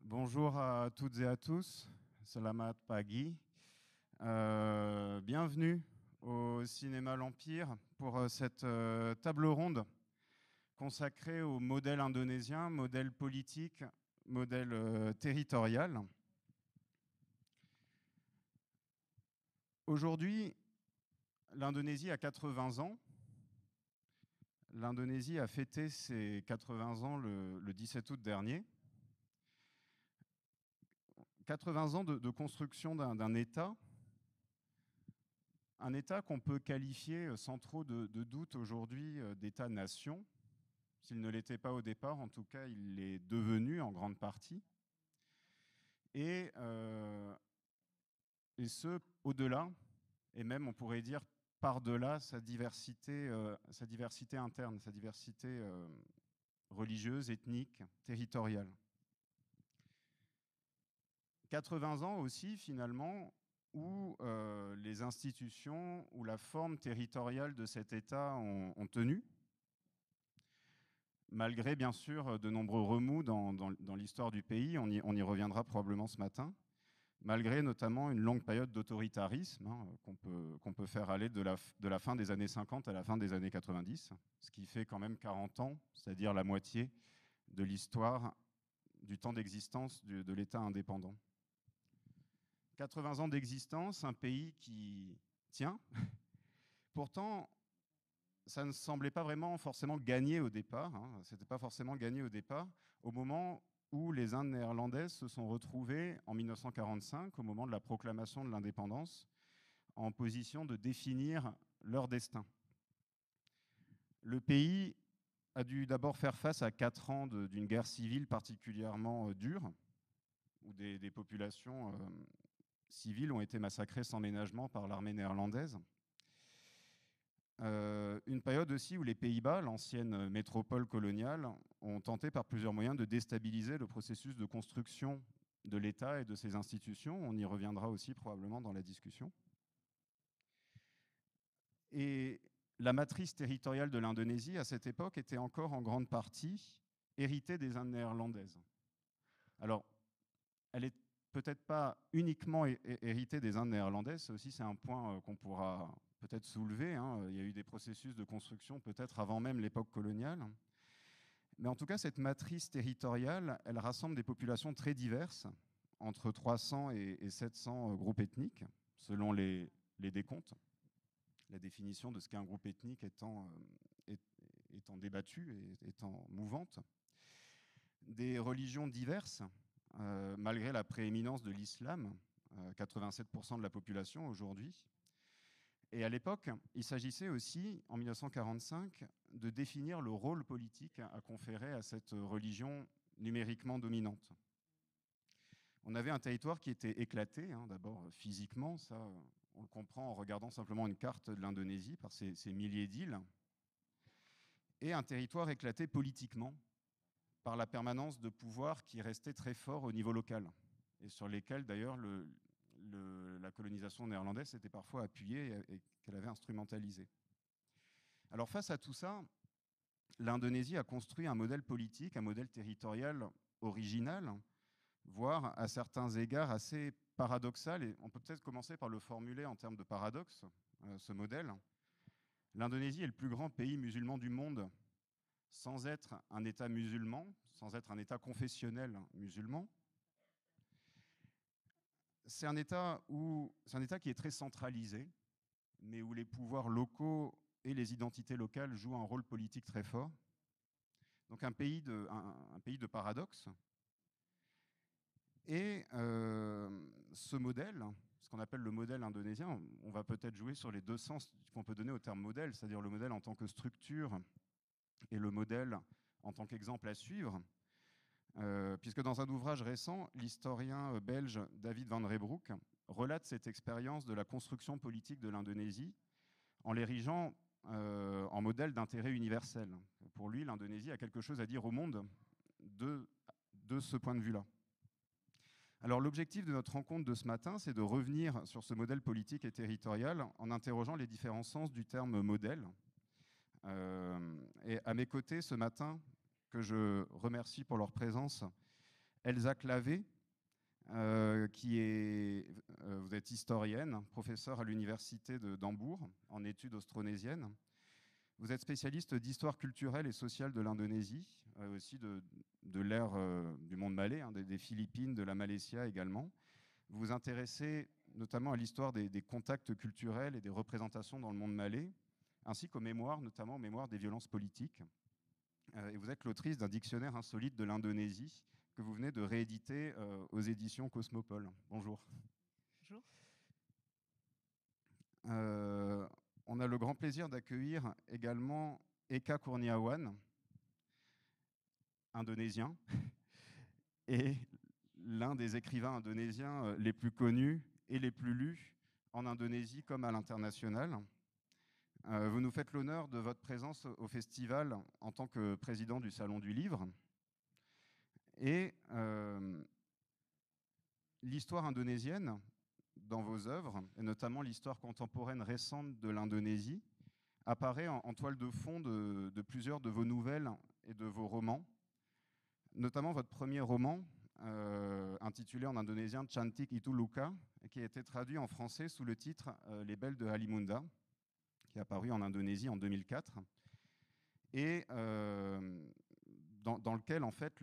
Bonjour à toutes et à tous, Salamat Pagi. Bienvenue au Cinéma L'Empire pour cette table ronde consacrée au modèle indonésien, modèle politique, modèle territorial. Aujourd'hui, l'Indonésie a 80 ans. L'Indonésie a fêté ses 80 ans le 17 août dernier. 80 ans de construction d'un État, un État qu'on peut qualifier sans trop de doute aujourd'hui d'État-nation. S'il ne l'était pas au départ, en tout cas, il l'est devenu en grande partie. Et ce, au-delà, et même on pourrait dire par-delà sa diversité interne, sa diversité religieuse, ethnique, territoriale. 80 ans aussi, finalement, où les institutions, où la forme territoriale de cet État ont tenu, malgré bien sûr de nombreux remous dans l'histoire du pays, on y reviendra probablement ce matin, malgré notamment une longue période d'autoritarisme qu'on peut faire aller de la fin des années 50 à la fin des années 90, ce qui fait quand même 40 ans, c'est-à-dire la moitié de l'histoire du temps d'existence de l'État indépendant. 80 ans d'existence, un pays qui tient. Pourtant, ça ne semblait pas vraiment forcément gagné au départ. C'était pas forcément gagné au départ, au moment où les Indes néerlandaises se sont retrouvées en 1945, au moment de la proclamation de l'indépendance, en position de définir leur destin. Le pays a dû d'abord faire face à 4 ans d'une guerre civile particulièrement dure, où des populations civiles ont été massacrées sans ménagement par l'armée néerlandaise. Une période aussi où les Pays-Bas, l'ancienne métropole coloniale, ont tenté par plusieurs moyens de déstabiliser le processus de construction de l'État et de ses institutions. On y reviendra aussi probablement dans la discussion. Et la matrice territoriale de l'Indonésie, à cette époque, était encore en grande partie héritée des Indes néerlandaises. Alors, elle n'est peut-être pas uniquement héritée des Indes néerlandaises, ça aussi c'est un point qu'on pourra peut-être soulever. Il y a eu des processus de construction peut-être avant même l'époque coloniale. Mais en tout cas, cette matrice territoriale, elle rassemble des populations très diverses, entre 300 et 700 groupes ethniques, selon les décomptes. La définition de ce qu'est un groupe ethnique étant débattue et étant mouvante. Des religions diverses, malgré la prééminence de l'islam, 87% de la population aujourd'hui. Et à l'époque, il s'agissait aussi, en 1945, de définir le rôle politique à conférer à cette religion numériquement dominante. On avait un territoire qui était éclaté, d'abord physiquement, ça on le comprend en regardant simplement une carte de l'Indonésie par ces milliers d'îles, et un territoire éclaté politiquement par la permanence de pouvoirs qui restaient très forts au niveau local, et sur lesquels d'ailleurs la colonisation néerlandaise s'était parfois appuyée et qu'elle avait instrumentalisé. Alors face à tout ça, l'Indonésie a construit un modèle politique, un modèle territorial original, voire à certains égards assez paradoxal, et on peut peut-être commencer par le formuler en termes de paradoxe, ce modèle. L'Indonésie est le plus grand pays musulman du monde, sans être un État musulman, sans être un État confessionnel musulman. C'est un État qui est très centralisé, mais où les pouvoirs locaux et les identités locales jouent un rôle politique très fort. Donc un pays de paradoxes. Et ce modèle, ce qu'on appelle le modèle indonésien, on va peut-être jouer sur les deux sens qu'on peut donner au terme modèle, c'est-à-dire le modèle en tant que structure et le modèle en tant qu'exemple à suivre. Puisque dans un ouvrage récent, l'historien belge David van Reybrouck relate cette expérience de la construction politique de l'Indonésie en l'érigeant en modèle d'intérêt universel. Pour lui, l'Indonésie a quelque chose à dire au monde de ce point de vue-là. Alors l'objectif de notre rencontre de ce matin, c'est de revenir sur ce modèle politique et territorial en interrogeant les différents sens du terme modèle. Et à mes côtés ce matin, que je remercie pour leur présence, Elsa Clavé, vous êtes historienne, professeure à l'université d'Hambourg en études austronésiennes. Vous êtes spécialiste d'histoire culturelle et sociale de l'Indonésie, aussi de l'ère du monde malais, hein, des Philippines, de la Malaisie également. Vous vous intéressez notamment à l'histoire des contacts culturels et des représentations dans le monde malais, ainsi qu'aux mémoires, notamment aux mémoires des violences politiques. Et vous êtes l'autrice d'un dictionnaire insolite de l'Indonésie que vous venez de rééditer aux éditions Cosmopole. Bonjour. Bonjour. On a le grand plaisir d'accueillir également Eka Kurniawan, indonésien, et l'un des écrivains indonésiens les plus connus et les plus lus en Indonésie comme à l'international. Vous nous faites l'honneur de votre présence au festival en tant que président du Salon du Livre. Et l'histoire indonésienne, dans vos œuvres, et notamment l'histoire contemporaine récente de l'Indonésie, apparaît en toile de fond de plusieurs de vos nouvelles et de vos romans, notamment votre premier roman, intitulé en indonésien Cantik Itu Luka, qui a été traduit en français sous le titre Les Belles de Halimunda, qui est apparu en Indonésie en 2004, et dans lequel, en fait,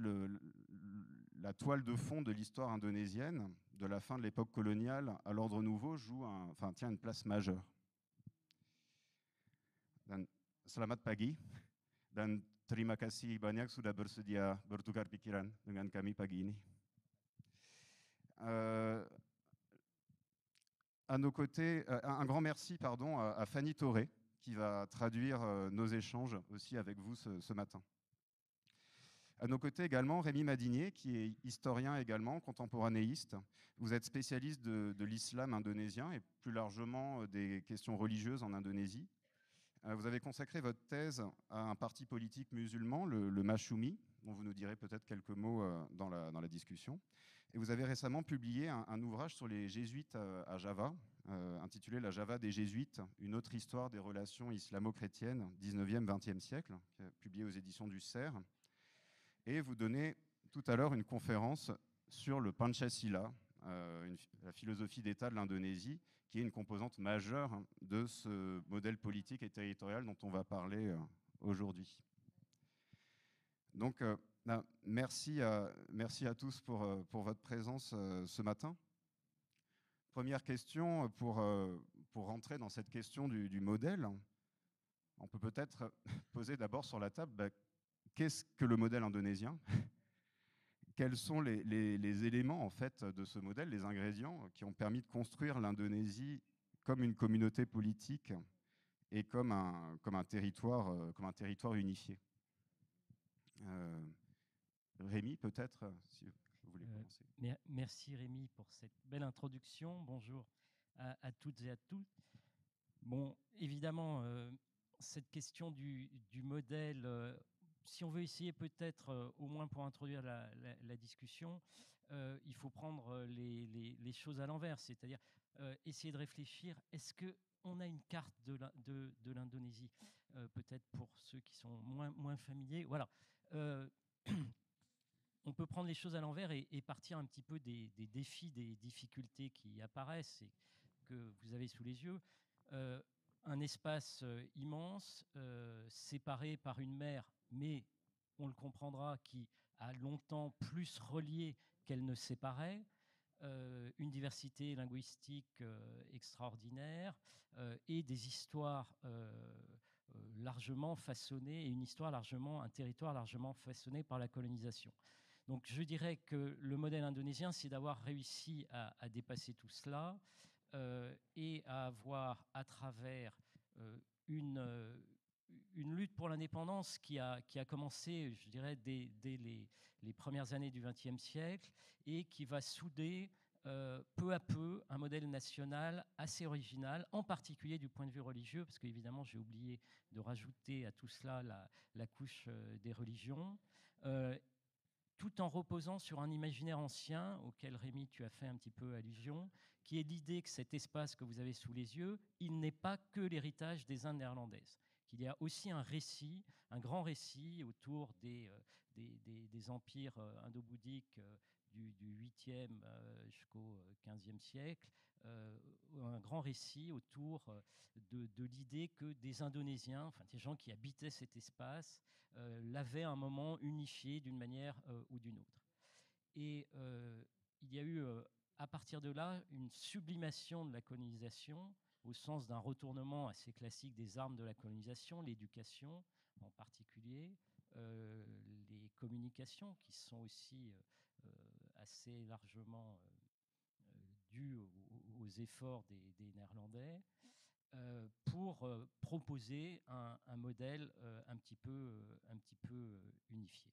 la toile de fond de l'histoire indonésienne, de la fin de l'époque coloniale à l'ordre nouveau, tient une place majeure. Dan selamat pagi, dan terima kasih banyak sudah bersedia bertukar pikiran dengan kami pagi ini. À nos côtés, un grand merci à Fanny Toré, qui va traduire nos échanges aussi avec vous ce matin. À nos côtés également, Rémi Madinier, qui est historien également, contemporanéiste. Vous êtes spécialiste de l'islam indonésien et plus largement des questions religieuses en Indonésie. Vous avez consacré votre thèse à un parti politique musulman, le Machoumi, dont vous nous direz peut-être quelques mots dans la discussion. Et vous avez récemment publié un ouvrage sur les jésuites à Java, intitulé « La Java des jésuites, une autre histoire des relations islamo-chrétiennes 19e-20e siècle », publié aux éditions du CERF. Et vous donnez tout à l'heure une conférence sur le Pancasila, la philosophie d'État de l'Indonésie, qui est une composante majeure de ce modèle politique et territorial dont on va parler aujourd'hui. Donc, merci à tous pour votre présence ce matin. Première question, pour rentrer dans cette question du modèle, on peut peut-être poser d'abord sur la table, qu'est-ce que le modèle indonésien ? Quels sont les éléments en fait, de ce modèle, les ingrédients qui ont permis de construire l'Indonésie comme une communauté politique et comme un territoire unifié. Rémi, peut-être, si vous voulez commencer. Merci Rémi pour cette belle introduction. Bonjour à toutes et à tous. Bon, évidemment, cette question du modèle, si on veut essayer peut-être, au moins pour introduire la discussion, il faut prendre les choses à l'envers, c'est-à-dire essayer de réfléchir, est-ce qu'on a une carte de l'Indonésie, peut-être pour ceux qui sont moins familiers. Voilà. On peut prendre les choses à l'envers et partir un petit peu des défis, des difficultés qui apparaissent et que vous avez sous les yeux. Un espace immense, séparé par une mer, mais on le comprendra, qui a longtemps plus relié qu'elle ne séparait, une diversité linguistique extraordinaire et des histoires largement façonnées, et un territoire largement façonné par la colonisation. Donc je dirais que le modèle indonésien, c'est d'avoir réussi à dépasser tout cela et à avoir à travers une lutte pour l'indépendance qui a commencé, je dirais, dès les premières années du XXe siècle et qui va souder peu à peu un modèle national assez original, en particulier du point de vue religieux, parce qu'évidemment j'ai oublié de rajouter à tout cela la couche des religions, tout en reposant sur un imaginaire ancien auquel, Rémi, tu as fait un petit peu allusion, qui est l'idée que cet espace que vous avez sous les yeux, il n'est pas que l'héritage des Indes néerlandaises, qu'il y a aussi un récit, un grand récit autour des empires indo-bouddhiques du 8e jusqu'au 15e siècle, un grand récit autour de l'idée que des Indonésiens, enfin des gens qui habitaient cet espace, l'avaient à un moment unifié d'une manière ou d'une autre. Et il y a eu, à partir de là, une sublimation de la colonisation au sens d'un retournement assez classique des armes de la colonisation, l'éducation en particulier, les communications qui sont aussi assez largement dues aux efforts des Néerlandais, pour proposer un modèle un petit peu unifié.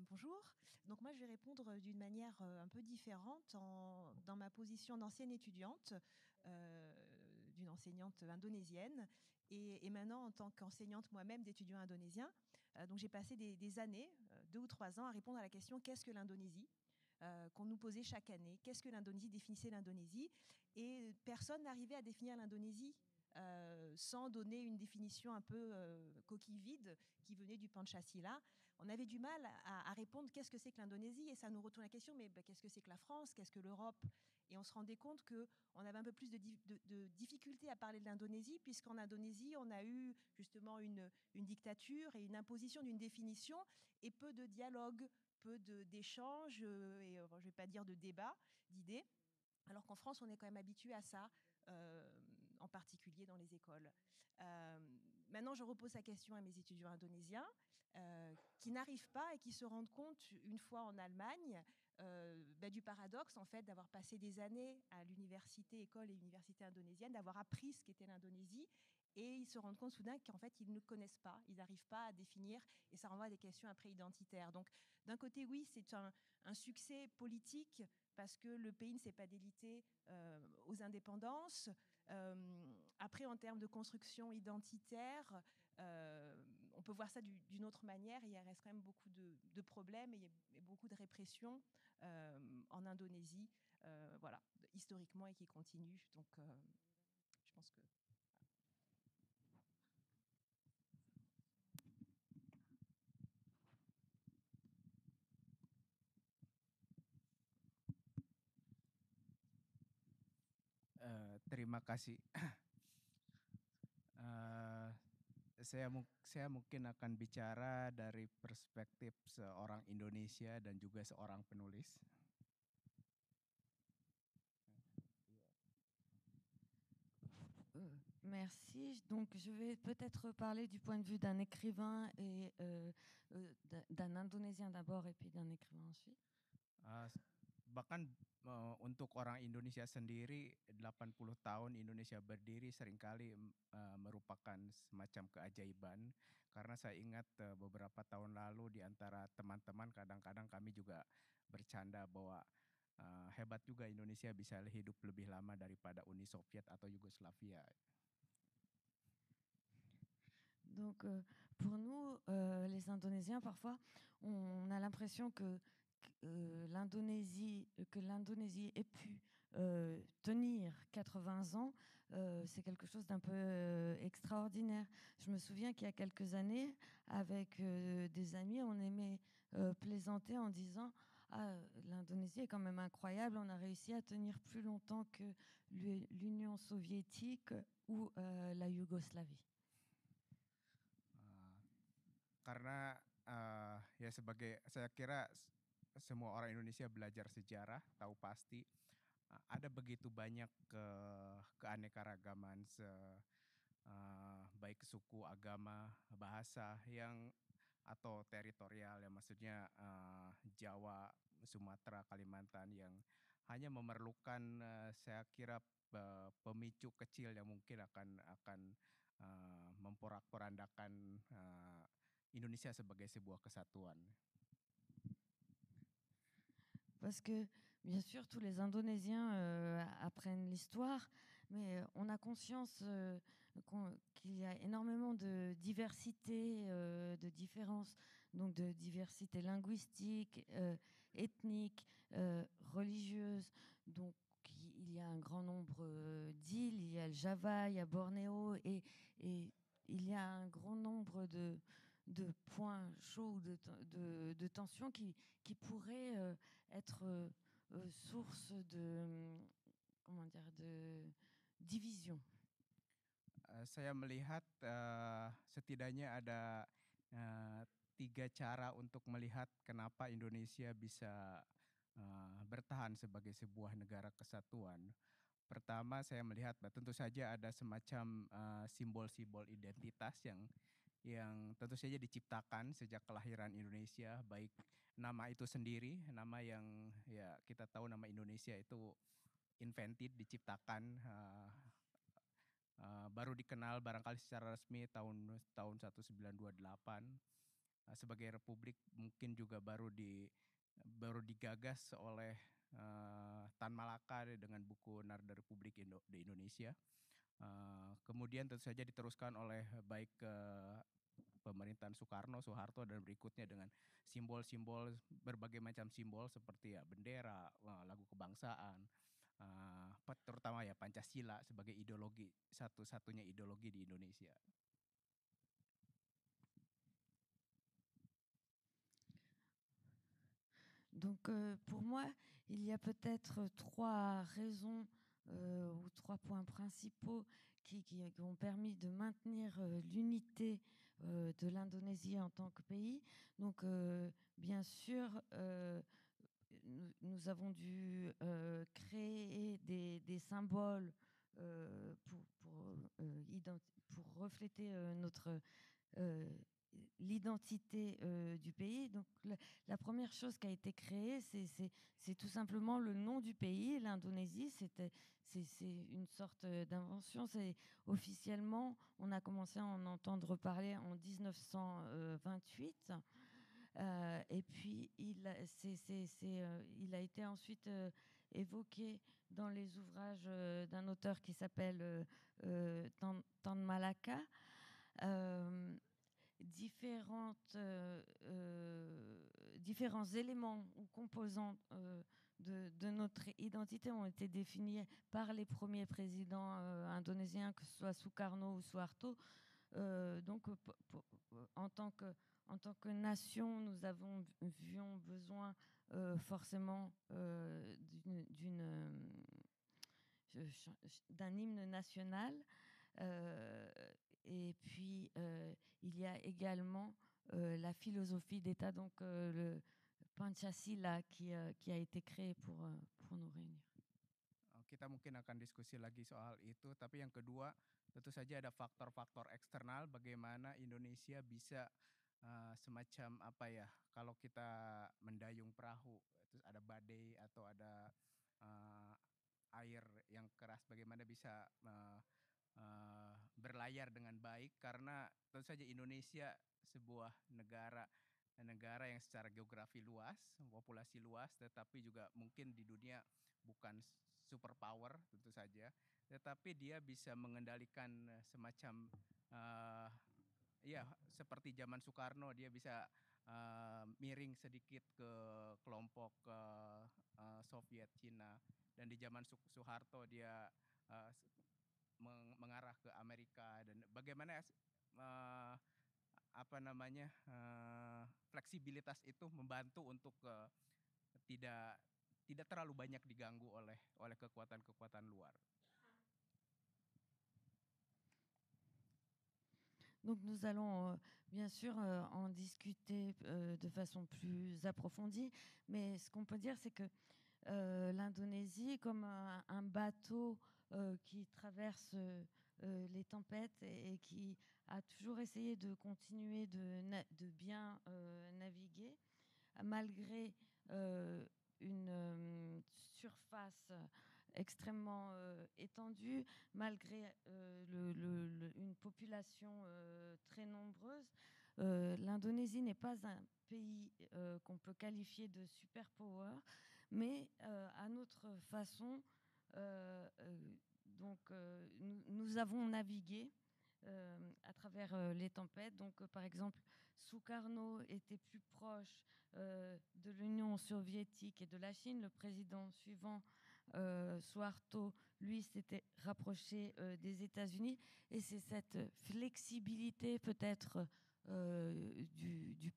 Bonjour. Donc moi, je vais répondre d'une manière un peu différente dans ma position d'ancienne étudiante, d'une enseignante indonésienne, et maintenant en tant qu'enseignante moi-même d'étudiants indonésiens. Donc j'ai passé des années, 2 ou 3 ans, à répondre à la question qu'est-ce que l'Indonésie, qu'on nous posait chaque année. Qu'est-ce que l'Indonésie, définissait l'Indonésie, et personne n'arrivait à définir l'Indonésie sans donner une définition un peu coquille vide qui venait du Pancasila. On avait du mal à répondre qu'est-ce que c'est que l'Indonésie, et ça nous retourne la question, mais qu'est-ce que c'est que la France, qu'est-ce que l'Europe? Et on se rendait compte qu'on avait un peu plus de difficulté à parler de l'Indonésie, puisqu'en Indonésie, on a eu justement une dictature et une imposition d'une définition, et peu de dialogue, peu d'échanges, et je ne vais pas dire de débat, d'idées, alors qu'en France, on est quand même habitué à ça, en particulier dans les écoles. Maintenant, je repose la question à mes étudiants indonésiens, qui n'arrivent pas et qui se rendent compte, une fois en Allemagne, du paradoxe, en fait, d'avoir passé des années à l'université, école et université indonésienne, d'avoir appris ce qu'était l'Indonésie, et ils se rendent compte soudain qu'en fait, ils ne connaissent pas, ils n'arrivent pas à définir, et ça renvoie à des questions après identitaires. Donc, d'un côté, oui, c'est un succès politique, parce que le pays ne s'est pas délité aux indépendances. Après, en termes de construction identitaire, on peut voir ça d'une autre manière. Il reste quand même beaucoup de problèmes et beaucoup de répression en Indonésie, voilà, historiquement, et qui continue. Donc, je pense que... Terima kasih. Saya mungkin akan bicara dari perspektif seorang Indonesia dan juga seorang penulis. Merci. Donc, je vais peut-être parler du point de vue d'un écrivain et d'un Indonésien d'abord et puis d'un écrivain ensuite. Bahkan untuk orang Indonesia sendiri, 80 tahun Indonesia berdiri seringkali merupakan semacam keajaiban. Karena saya ingat beberapa tahun lalu di antara teman-teman kadang-kadang kami juga bercanda bahwa hebat juga Indonesia bisa hidup lebih lama daripada Uni Soviet atau Yugoslavia. Donc, pour nous, les Indonésiens, parfois, on a l'impression que l'Indonésie ait pu tenir 80 ans, c'est quelque chose d'un peu extraordinaire. Je me souviens qu'il y a quelques années, avec des amis, on aimait plaisanter en disant l'Indonésie est quand même incroyable, on a réussi à tenir plus longtemps que l'Union soviétique ou la Yougoslavie. Karena ya saya kira semua orang Indonesia belajar sejarah, tahu pasti ada begitu banyak keanekaragaman baik suku, agama, bahasa yang atau teritorial, ya maksudnya Jawa, Sumatera, Kalimantan, yang hanya memerlukan saya kira pemicu kecil yang mungkin akan memporak-porandakan Indonesia sebagai sebuah kesatuan. Parce que, bien sûr, tous les Indonésiens apprennent l'histoire, mais on a conscience qu'il y a énormément de diversité, de différences, donc de diversité linguistique, ethnique, religieuse. Donc, il il y a un grand nombre d'îles, il y a le Java, il y a Bornéo, et il y a un grand nombre de points chauds, de tensions qui pourraient être source comment dire, de division. Saya melihat setidaknya ada 3 cara untuk melihat kenapa Indonesia bisa bertahan sebagai sebuah negara kesatuan. Pertama, saya melihat tentu saja ada semacam simbol-simbol identitas yang tentu saja diciptakan sejak kelahiran Indonesia, baik nama itu sendiri, nama yang ya kita tahu nama Indonesia itu invented, diciptakan, baru dikenal barangkali secara resmi tahun 1928 sebagai republik, mungkin juga baru digagas oleh Tan Malaka dengan buku Narda Republik di Indonesia. Kemudian tentu saja diteruskan oleh baik pemerintahan Soeharto dan berikutnya dengan simbol-simbol, berbagai macam simbol seperti ya bendera, lagu kebangsaan, terutama ya Pancasila sebagai ideologi, satu-satunya ideologi di Indonesia. Donc pour moi, il y a peut-être 3 raisons ou 3 points principaux qui ont permis de maintenir l'unité de l'Indonésie en tant que pays. Donc bien sûr, nous avons dû créer des symboles pour refléter l'identité du pays. Donc la première chose qui a été créée, c'est tout simplement le nom du pays, l'Indonésie. C'est une sorte d'invention. Officiellement, on a commencé à en entendre parler en 1928. Et puis, il a été ensuite évoqué dans les ouvrages d'un auteur qui s'appelle Tan Malaka. Différents éléments ou composants de notre identité ont été définis par les premiers présidents indonésiens, que ce soit Sukarno ou Suharto. Donc, en tant que nation, nous avions besoin forcément d'un hymne national. Et puis, il y a également la philosophie d'État, donc le Pancasila qui a été créé pour nous réunir. Kita mungkin akan diskusi lagi soal itu, tapi yang kedua tentu saja ada faktor-faktor eksternal bagaimana Indonesia bisa semacam apa ya, kalau kita mendayung perahu terus ada badai atau ada air yang keras, bagaimana bisa berlayar dengan baik, karena tentu saja Indonesia sebuah negara yang secara geografi luas, populasi luas, tetapi juga mungkin di dunia bukan superpower tentu saja, tetapi dia bisa mengendalikan semacam ya seperti zaman Soekarno, dia bisa miring sedikit ke kelompok Soviet Cina, dan di zaman Soeharto dia mengarah ke Amerika, dan bagaimana fleksibilitas itu membantu untuk tidak terlalu banyak diganggu oleh kekuatan-kekuatan luar. Donc nous allons bien sûr en discuter de façon plus approfondie, mais ce qu'on peut dire, c'est que l'Indonésie, comme un bateau qui traverse les tempêtes et qui a toujours essayé de continuer de bien naviguer, malgré une surface extrêmement étendue, malgré une population très nombreuse. L'Indonésie n'est pas un pays qu'on peut qualifier de superpower, mais à notre façon, nous avons navigué à travers les tempêtes. Donc, par exemple, Sukarno était plus proche de l'Union soviétique et de la Chine. Le président suivant, Suharto, lui, s'était rapproché des États-Unis. Et c'est cette flexibilité peut-être du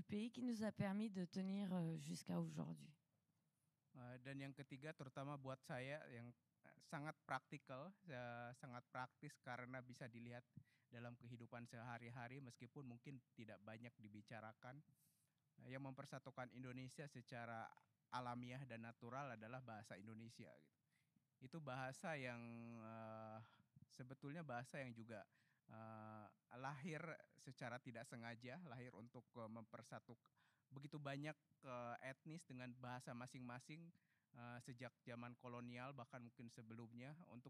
pays qui nous a permis de tenir jusqu'à aujourd'hui. Dan yang ketiga terutama buat saya yang sangat praktikal, sangat praktis karena bisa dilihat dalam kehidupan sehari-hari meskipun mungkin tidak banyak dibicarakan. Yang mempersatukan Indonesia secara alamiah dan natural adalah bahasa Indonesia. Gitu. Itu bahasa yang sebetulnya bahasa yang juga lahir secara tidak sengaja, lahir untuk mempersatukan begitu banyak etnis dengan bahasa masing-masing sejak zaman kolonial bahkan mungkin sebelumnya untuk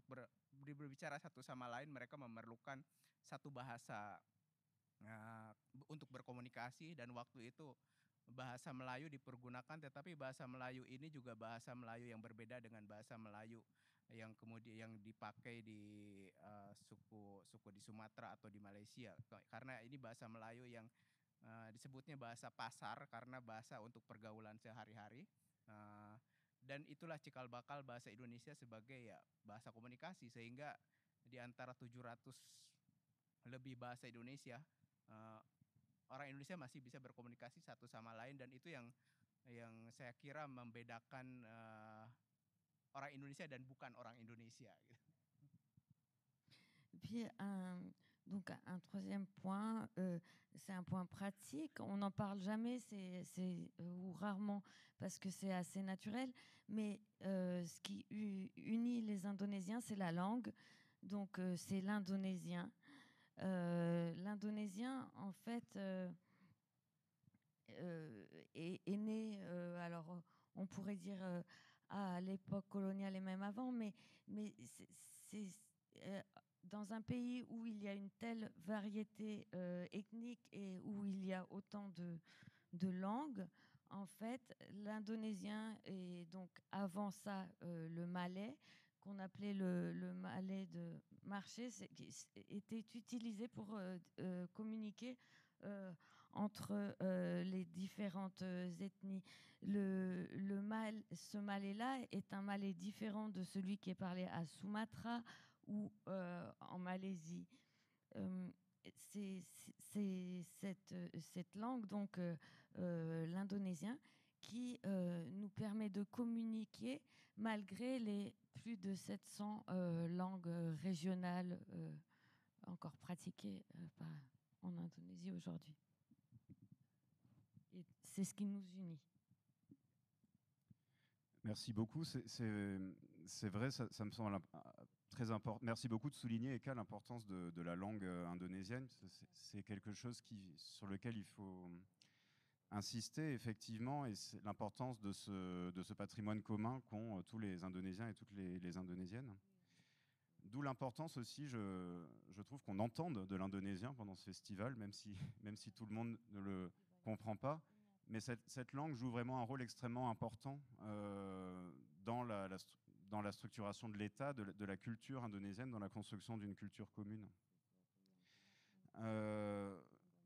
berbicara satu sama lain mereka memerlukan satu bahasa untuk berkomunikasi dan waktu itu bahasa Melayu dipergunakan tetapi bahasa Melayu ini juga bahasa Melayu yang berbeda dengan bahasa Melayu yang kemudian yang dipakai di suku di Sumatera atau di Malaysia karena ini bahasa Melayu yang disebutnya bahasa pasar karena bahasa untuk pergaulan sehari-hari dan itulah cikal bakal bahasa Indonesia sebagai ya bahasa komunikasi sehingga di antara 700 lebih bahasa Indonesia orang Indonesia masih bisa berkomunikasi satu sama lain dan itu yang saya kira membedakan orang Indonesia dan bukan orang Indonesia gitu. Puis donc un troisième point, c'est un point pratique. On n'en parle jamais, ou rarement, parce que c'est assez naturel. Mais ce qui unit les Indonésiens, c'est la langue. Donc c'est l'indonésien. L'indonésien, en fait, est né. Alors, on pourrait dire à l'époque coloniale et même avant, mais c'est dans un pays où il y a une telle variété ethnique et où il y a autant de langues, en fait, l'indonésien et donc avant ça le malais, qu'on appelait le malais de marché, était utilisé pour communiquer entre les différentes ethnies. Ce malais-là est un malais différent de celui qui est parlé à Sumatra ou en Malaisie. C'est cette langue, donc l'indonésien, qui nous permet de communiquer malgré les plus de 700 langues régionales encore pratiquées en Indonésie aujourd'hui. Et c'est ce qui nous unit. Merci beaucoup. C'est vrai, ça me semble très important. Merci beaucoup de souligner, Eka, l'importance de la langue indonésienne. C'est quelque chose sur lequel il faut insister, effectivement, et c'est l'importance de ce patrimoine commun qu'ont tous les Indonésiens et toutes les Indonésiennes. D'où l'importance aussi, je trouve, qu'on entende de l'indonésien pendant ce festival, même si tout le monde ne le comprend pas. Mais cette langue joue vraiment un rôle extrêmement important dans la structuration de l'État, de la culture indonésienne, dans la construction d'une culture commune.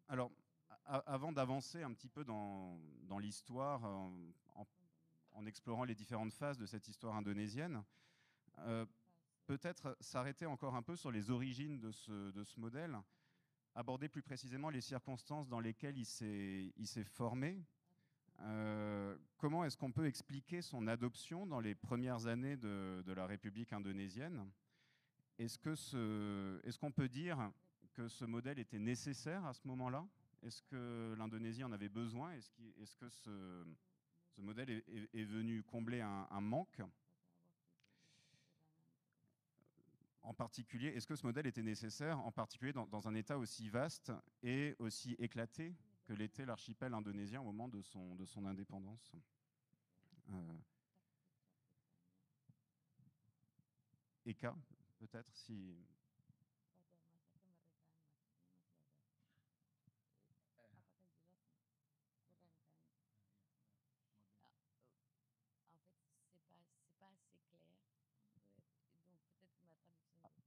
Alors, avant d'avancer un petit peu dans l'histoire, en explorant les différentes phases de cette histoire indonésienne, peut-être s'arrêter encore un peu sur les origines de ce modèle, aborder plus précisément les circonstances dans lesquelles il s'est formé. Comment est-ce qu'on peut expliquer son adoption dans les premières années de la République indonésienne? Est-ce qu'on peut dire que ce modèle était nécessaire à ce moment-là? Est-ce que l'Indonésie en avait besoin? Est-ce que ce modèle est venu combler un manque? En particulier, est-ce que ce modèle était nécessaire, en particulier dans un État aussi vaste et aussi éclaté que l'était l'archipel indonésien au moment de son indépendance? Eka, peut-être, si...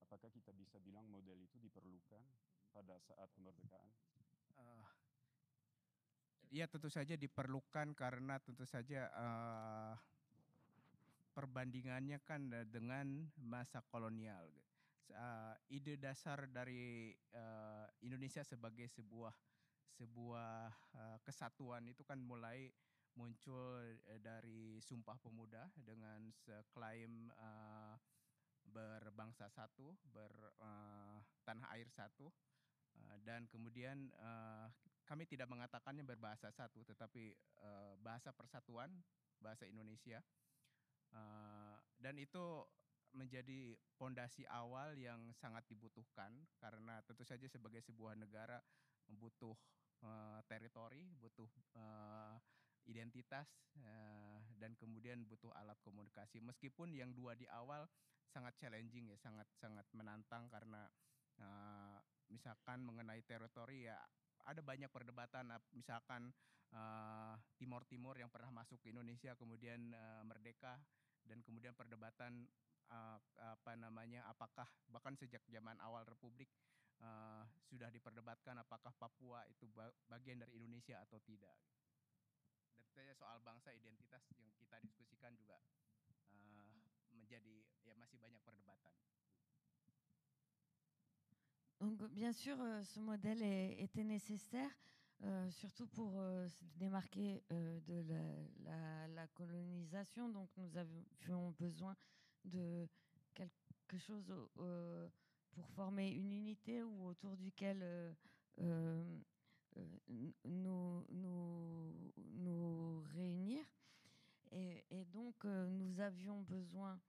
Apakah kita bisa bilang model itu diperlukan pada saat kemerdekaan? Ya tentu saja diperlukan karena tentu saja perbandingannya kan dengan masa kolonial. Ide dasar dari Indonesia sebagai sebuah kesatuan itu kan mulai muncul dari Sumpah Pemuda dengan klaim berbangsa satu, bertanah air satu, dan kemudian kami tidak mengatakannya berbahasa satu, tetapi bahasa persatuan, bahasa Indonesia, dan itu menjadi pondasi awal yang sangat dibutuhkan karena tentu saja sebagai sebuah negara butuh teritori, butuh identitas, dan kemudian butuh alat komunikasi. Meskipun yang dua di awal sangat challenging ya, sangat menantang karena misalkan mengenai teritori ya ada banyak perdebatan. Misalkan Timor Timur yang pernah masuk ke Indonesia kemudian merdeka, dan kemudian perdebatan apakah bahkan sejak zaman awal Republik sudah diperdebatkan apakah Papua itu bagian dari Indonesia atau tidak. Dan saya soal bangsa identitas yang kita diskusikan juga menjadi ya masih banyak perdebatan. Donc, bien sûr, ce modèle était nécessaire, surtout pour se démarquer de la colonisation. Donc, nous avions besoin de quelque chose pour former une unité ou autour duquel nous réunir. Et donc, nous avions besoin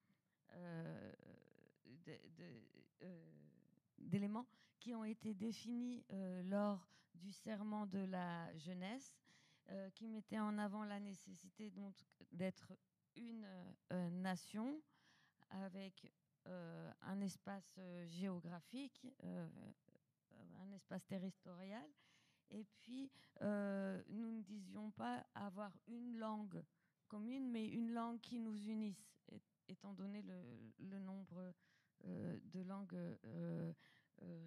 d'éléments qui ont été définis lors du serment de la jeunesse, qui mettait en avant la nécessité donc d'être une nation avec un espace géographique, un espace territorial. Et puis, nous ne disions pas avoir une langue commune, mais une langue qui nous unisse, étant donné le nombre de langues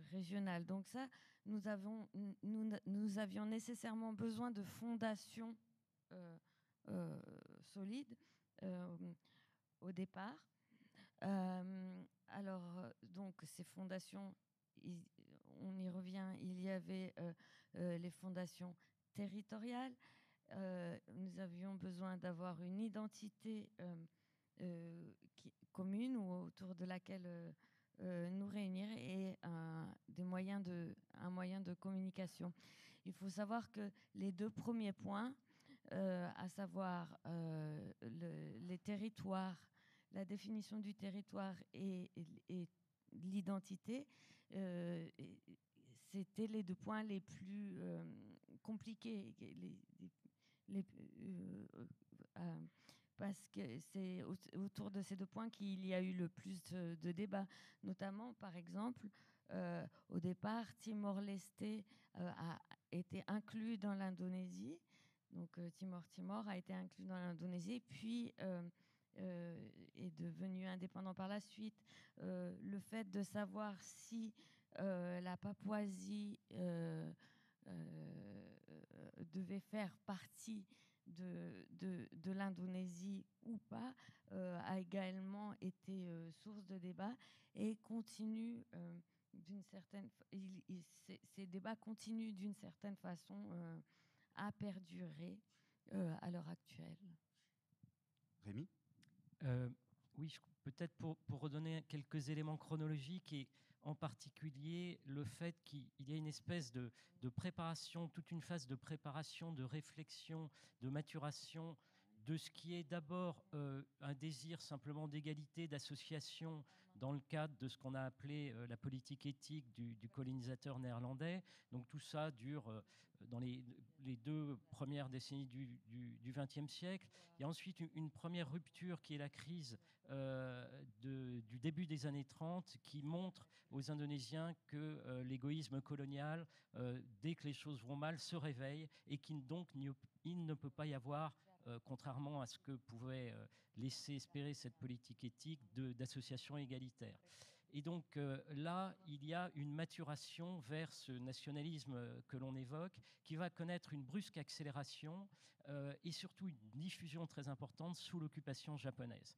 régionales. Donc ça, nous avions nécessairement besoin de fondations solides au départ. Alors, donc, ces fondations, on y revient, il y avait les fondations territoriales. Nous avions besoin d'avoir une identité commune ou autour de laquelle nous réunir et un moyen de communication. Il faut savoir que les deux premiers points, à savoir les territoires, la définition du territoire et l'identité, c'était les deux points les plus compliqués, parce que c'est autour de ces deux points qu'il y a eu le plus de débats. Notamment, par exemple, au départ, Timor-Leste a été inclus dans l'Indonésie. Donc, Timor a été inclus dans l'Indonésie, puis est devenu indépendant par la suite. Le fait de savoir si la Papouasie devait faire partie de l'Indonésie ou pas a également été source de débat et continue d'une certaine ces débats continuent d'une certaine façon à perdurer à l'heure actuelle. Rémi? Oui, peut-être pour redonner quelques éléments chronologiques et en particulier le fait qu'il y a une espèce de préparation, toute une phase de préparation, de réflexion, de maturation de ce qui est d'abord un désir simplement d'égalité, d'association dans le cadre de ce qu'on a appelé la politique éthique du colonisateur néerlandais. Donc tout ça dure dans les deux premières décennies du XXe siècle. Il y a ensuite une première rupture qui est la crise du début des années 30 qui montre aux Indonésiens que l'égoïsme colonial, dès que les choses vont mal, se réveille et qu'il ne peut pas y avoir, contrairement à ce que pouvait laisser espérer cette politique éthique, d'association égalitaire. Et donc là, il y a une maturation vers ce nationalisme que l'on évoque, qui va connaître une brusque accélération et surtout une diffusion très importante sous l'occupation japonaise,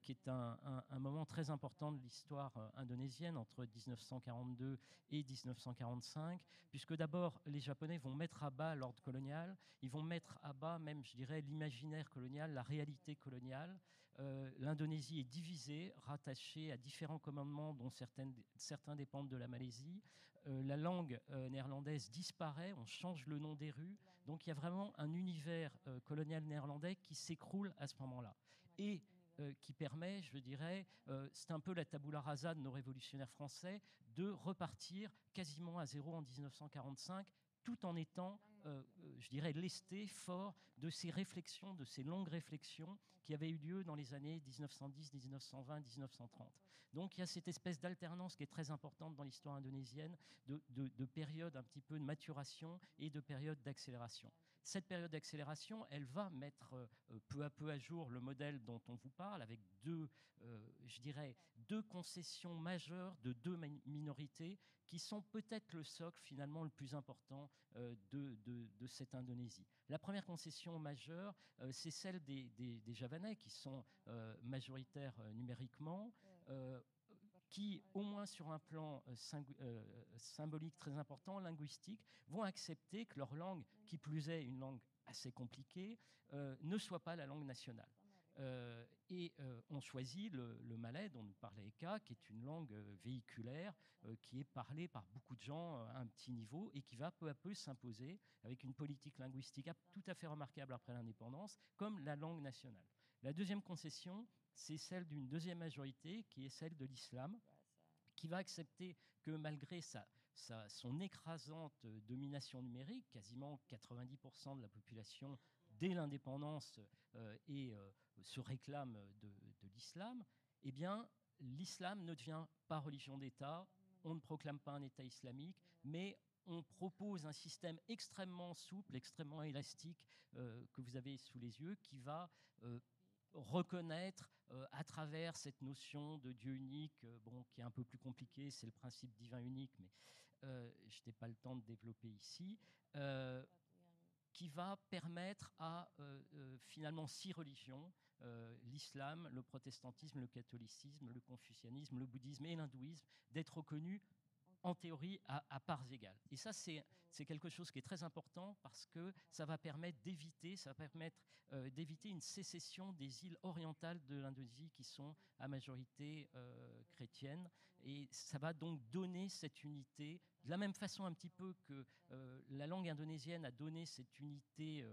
qui est un moment très important de l'histoire indonésienne entre 1942 et 1945, puisque d'abord les Japonais vont mettre à bas l'ordre colonial, ils vont mettre à bas même, je dirais, l'imaginaire colonial, la réalité coloniale. L'Indonésie est divisée, rattachée à différents commandements dont certains dépendent de la Malaisie. La langue néerlandaise disparaît, on change le nom des rues. Donc il y a vraiment un univers colonial néerlandais qui s'écroule à ce moment-là. Et qui permet, je dirais, c'est un peu la tabula rasa de nos révolutionnaires français, de repartir quasiment à zéro en 1945, tout en étant, je dirais, lesté, fort de ces réflexions, de ces longues réflexions qui avaient eu lieu dans les années 1910, 1920, 1930. Donc il y a cette espèce d'alternance qui est très importante dans l'histoire indonésienne, de périodes un petit peu de maturation et de périodes d'accélération. Cette période d'accélération, elle va mettre peu à peu à jour le modèle dont on vous parle, avec je dirais, deux concessions majeures de deux minorités qui sont peut-être le socle finalement le plus important de cette Indonésie. La première concession majeure, c'est celle des Javanais, qui sont majoritaires numériquement, qui, au moins sur un plan symbolique très important, linguistique, vont accepter que leur langue, qui plus est une langue assez compliquée, ne soit pas la langue nationale. Et on choisit le malais dont nous parlait Eka, qui est une langue véhiculaire, qui est parlée par beaucoup de gens à un petit niveau et qui va peu à peu s'imposer avec une politique linguistique tout à fait remarquable après l'indépendance, comme la langue nationale. La deuxième concession, c'est celle d'une deuxième majorité, qui est celle de l'islam, qui va accepter que malgré son écrasante domination numérique, quasiment 90% de la population dès l'indépendance se réclame de l'islam, eh bien, l'islam ne devient pas religion d'État, on ne proclame pas un État islamique, mais on propose un système extrêmement souple, extrêmement élastique que vous avez sous les yeux, qui va reconnaître à travers cette notion de Dieu unique, qui est un peu plus compliqué, c'est le principe divin unique, mais je n'ai pas le temps de développer ici, qui va permettre à finalement 6 religions, l'islam, le protestantisme, le catholicisme, le confucianisme, le bouddhisme et l'hindouisme, d'être reconnus en théorie à parts égales. Et ça, c'est quelque chose qui est très important parce que ça va permettre d'éviter une sécession des îles orientales de l'Indonésie qui sont à majorité chrétienne. Et ça va donc donner cette unité, de la même façon un petit peu que la langue indonésienne a donné cette unité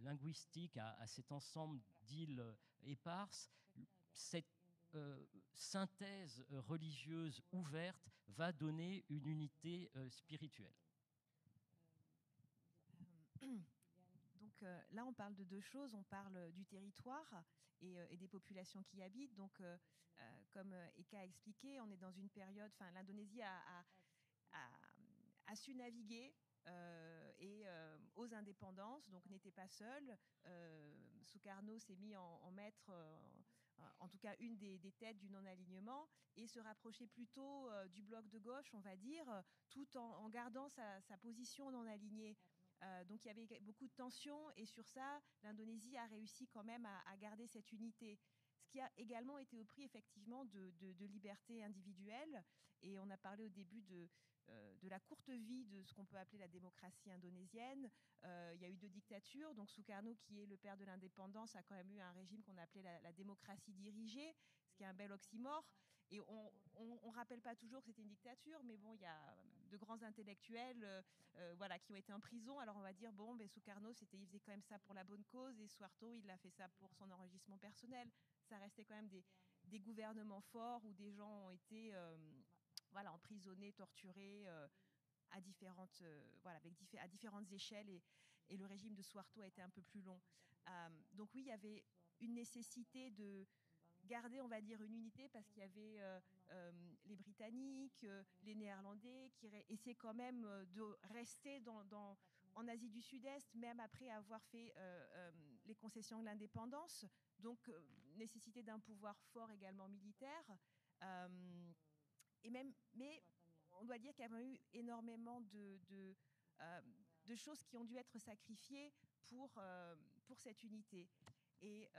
linguistique à cet ensemble d'îles éparses. Cette synthèse religieuse ouverte va donner une unité spirituelle. Donc là, on parle de deux choses. On parle du territoire et des populations qui y habitent. Donc, comme Eka a expliqué, on est dans une période. Enfin, l'Indonésie a su naviguer aux indépendances, donc n'était pas seule. Sukarno s'est mis en maître. En tout cas une des têtes du non-alignement, et se rapprocher plutôt du bloc de gauche, on va dire, tout en gardant sa position non alignée. Donc il y avait beaucoup de tensions, et sur ça, l'Indonésie a réussi quand même à garder cette unité. Ce qui a également été au prix effectivement de liberté individuelle, et on a parlé au début de la courte vie de ce qu'on peut appeler la démocratie indonésienne. Il y a eu 2 dictatures, donc Sukarno, qui est le père de l'indépendance, a quand même eu un régime qu'on appelait la démocratie dirigée, ce qui est un bel oxymore. Et on rappelle pas toujours que c'était une dictature, mais bon, il y a de grands intellectuels qui ont été en prison. Alors on va dire, Sukarno, il faisait quand même ça pour la bonne cause, et Suharto, il a fait ça pour son enrichissement personnel. Ça restait quand même des gouvernements forts où des gens ont été emprisonnés, torturés à différentes échelles, et le régime de Suharto a été un peu plus long. Donc oui, il y avait une nécessité de garder, on va dire, une unité, parce qu'il y avait les Britanniques, les Néerlandais qui essaient quand même de rester en Asie du Sud-Est, même après avoir fait les concessions de l'indépendance. Donc nécessité d'un pouvoir fort également militaire. Mais on doit dire qu'il y a eu énormément de choses qui ont dû être sacrifiées pour cette unité. Et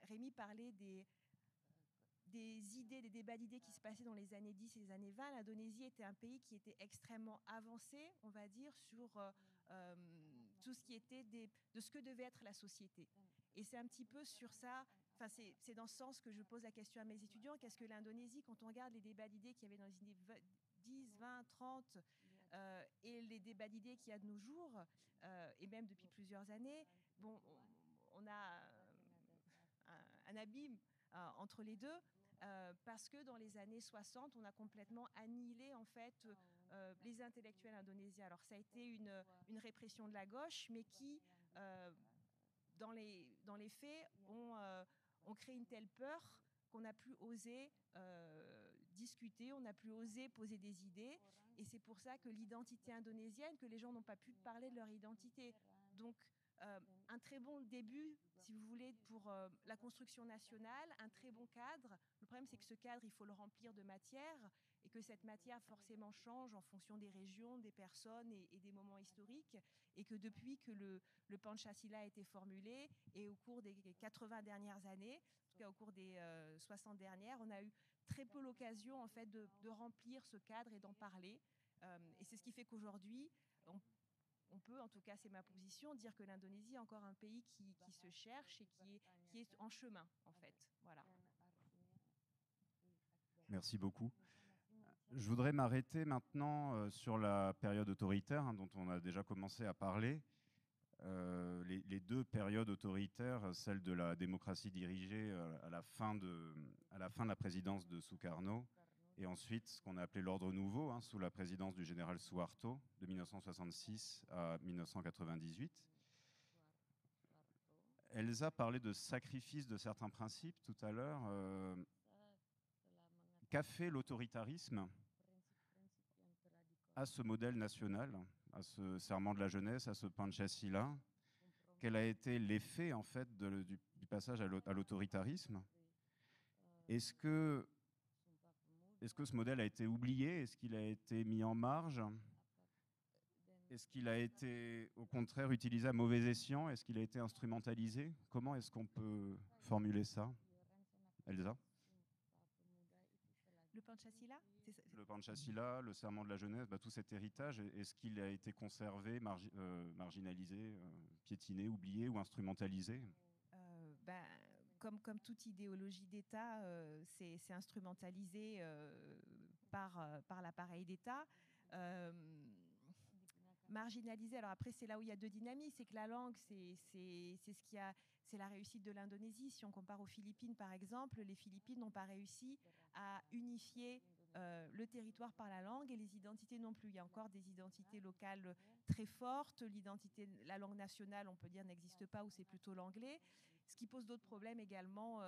Rémi parlait des idées, des débats d'idées qui se passaient dans les années 10 et les années 20. L'Indonésie était un pays qui était extrêmement avancé, on va dire, sur tout ce qui était de ce que devait être la société. Et c'est un petit peu sur ça, enfin c'est dans ce sens que je pose la question à mes étudiants, qu'est-ce que l'Indonésie, quand on regarde les débats d'idées qu'il y avait dans les années 10, 20, 30, et les débats d'idées qu'il y a de nos jours, et même depuis plusieurs années, bon, on a un abîme entre les deux, parce que dans les années 60, on a complètement annihilé en fait les intellectuels indonésiens. Alors ça a été une répression de la gauche, mais qui, dans les faits, ont créé une telle peur qu'on n'a plus osé discuter, on n'a plus osé poser des idées. Et c'est pour ça que l'identité indonésienne, que les gens n'ont pas pu parler de leur identité. Donc, un très bon début, si vous voulez, pour la construction nationale, un très bon cadre. Le problème, c'est que ce cadre, il faut le remplir de matière et que cette matière forcément change en fonction des régions, des personnes et des moments historiques. Et que depuis que le Pancasila a été formulé et au cours des 80 dernières années, en tout cas au cours des 60 dernières, on a eu très peu l'occasion en fait de remplir ce cadre et d'en parler. Et c'est ce qui fait qu'aujourd'hui, on peut, en tout cas c'est ma position, dire que l'Indonésie est encore un pays qui se cherche et qui est en chemin, en fait. Voilà. Merci beaucoup. Je voudrais m'arrêter maintenant sur la période autoritaire dont on a déjà commencé à parler. Les deux périodes autoritaires, celle de la démocratie dirigée à la fin de la présidence de Sukarno, et ensuite ce qu'on a appelé l'ordre nouveau, sous la présidence du général Suharto, de 1966 à 1998. Elsa parlait de sacrifice de certains principes tout à l'heure. Qu'a fait l'autoritarisme à ce modèle national, à ce serment de la jeunesse, à ce Pancasila? Quel a été l'effet en fait du passage à l'autoritarisme? Est-ce que ce modèle a été oublié? Est-ce qu'il a été mis en marge? Est-ce qu'il a été au contraire utilisé à mauvais escient? Est-ce qu'il a été instrumentalisé? Comment est-ce qu'on peut formuler ça? Elsa? Le Pancasila, le Pancasila, le serment de la jeunesse, tout cet héritage, est-ce qu'il a été conservé, marginalisé, piétiné, oublié ou instrumentalisé? Comme toute idéologie d'État, c'est instrumentalisé par l'appareil d'État. Marginalisé, alors après c'est là où il y a deux dynamiques, c'est que la langue, c'est la réussite de l'Indonésie. Si on compare aux Philippines par exemple, les Philippines n'ont pas réussi à unifier le territoire par la langue, et les identités non plus. Il y a encore des identités locales très fortes. La langue nationale, on peut dire, n'existe pas, ou c'est plutôt l'anglais, ce qui pose d'autres problèmes également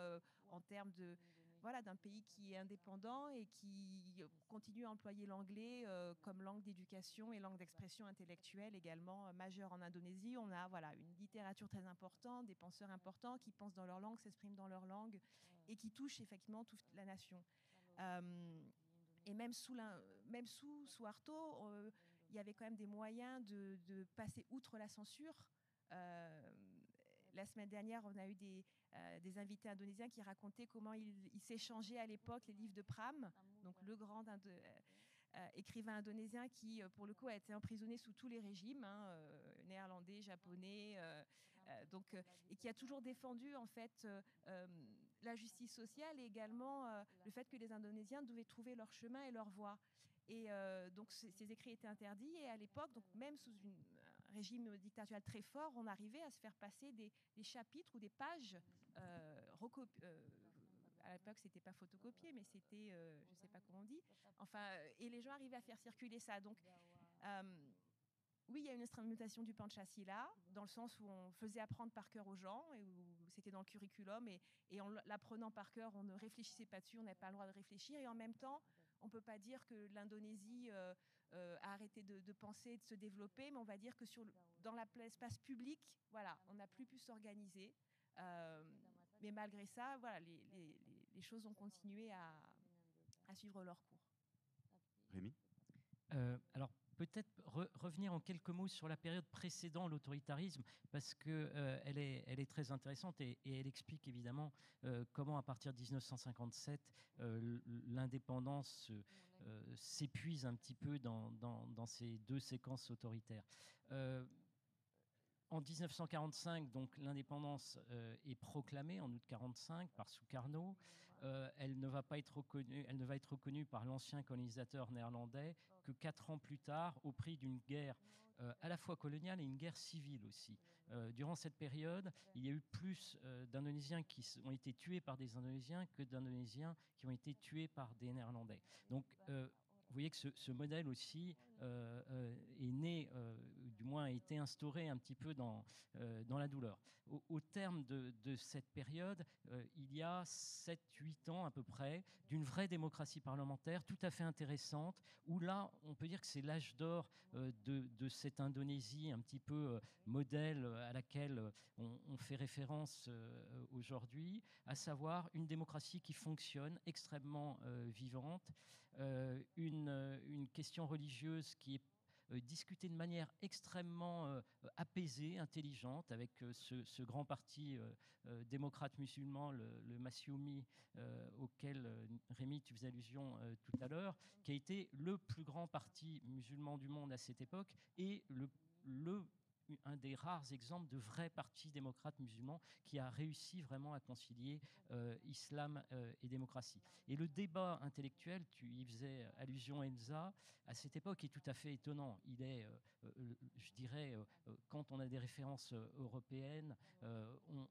en termes d'un pays qui est indépendant et qui continue à employer l'anglais comme langue d'éducation et langue d'expression intellectuelle également majeure en Indonésie. On a une littérature très importante, des penseurs importants qui pensent dans leur langue, s'expriment dans leur langue et qui touchent effectivement toute la nation. Et même sous Suharto, il y avait quand même des moyens de passer outre la censure. La semaine dernière, on a eu des invités indonésiens qui racontaient comment ils s'échangeaient à l'époque les livres de Pram, donc le grand écrivain indonésien qui, pour le coup, a été emprisonné sous tous les régimes, néerlandais, japonais, et qui a toujours défendu en fait la justice sociale et également le fait que les Indonésiens devaient trouver leur chemin et leur voie. Et donc ces écrits étaient interdits, et à l'époque, donc même sous un régime dictatorial très fort, on arrivait à se faire passer des chapitres ou des pages à l'époque, c'était pas photocopié, mais c'était, je sais pas comment on dit. Enfin, et les gens arrivaient à faire circuler ça. Donc, oui, il y a une instrumentation du Pancasila, dans le sens où on faisait apprendre par cœur aux gens, et où c'était dans le curriculum, et en l'apprenant par cœur, on ne réfléchissait pas dessus, on n'avait pas le droit de réfléchir. Et en même temps, on ne peut pas dire que l'Indonésie a arrêté de penser, de se développer, mais on va dire que dans l'espace public, on n'a plus pu s'organiser. Mais malgré ça, les choses ont continué suivre leur cours. Rémi? Alors, peut-être revenir en quelques mots sur la période précédant l'autoritarisme, parce qu'elle elle est très intéressante et elle explique évidemment comment, à partir de 1957, l'indépendance s'épuise un petit peu dans ces deux séquences autoritaires. En 1945, donc l'indépendance est proclamée en août 1945 par Sukarno. Elle ne va être reconnue par l'ancien colonisateur néerlandais que 4 ans plus tard, au prix d'une guerre à la fois coloniale et une guerre civile aussi. Durant cette période, il y a eu plus d'Indonésiens qui ont été tués par des Indonésiens que d'Indonésiens qui ont été tués par des Néerlandais. Donc, vous voyez que ce modèle aussi est né, du moins a été instauré un petit peu dans la douleur. Au terme de cette période, il y a 7-8 ans à peu près d'une vraie démocratie parlementaire tout à fait intéressante, où là, on peut dire que c'est l'âge d'or de cette Indonésie un petit peu modèle à laquelle on fait référence aujourd'hui, à savoir une démocratie qui fonctionne, extrêmement vivante, une question religieuse qui est discutée de manière extrêmement apaisée, intelligente, avec ce grand parti démocrate musulman, le Masyumi, auquel Rémi, tu faisais allusion tout à l'heure, qui a été le plus grand parti musulman du monde à cette époque et un des rares exemples de vrai parti démocrate musulman qui a réussi vraiment à concilier islam et démocratie. Et le débat intellectuel, tu y faisais allusion, Elsa, à cette époque est tout à fait étonnant. Il est, je dirais, quand on a des références européennes,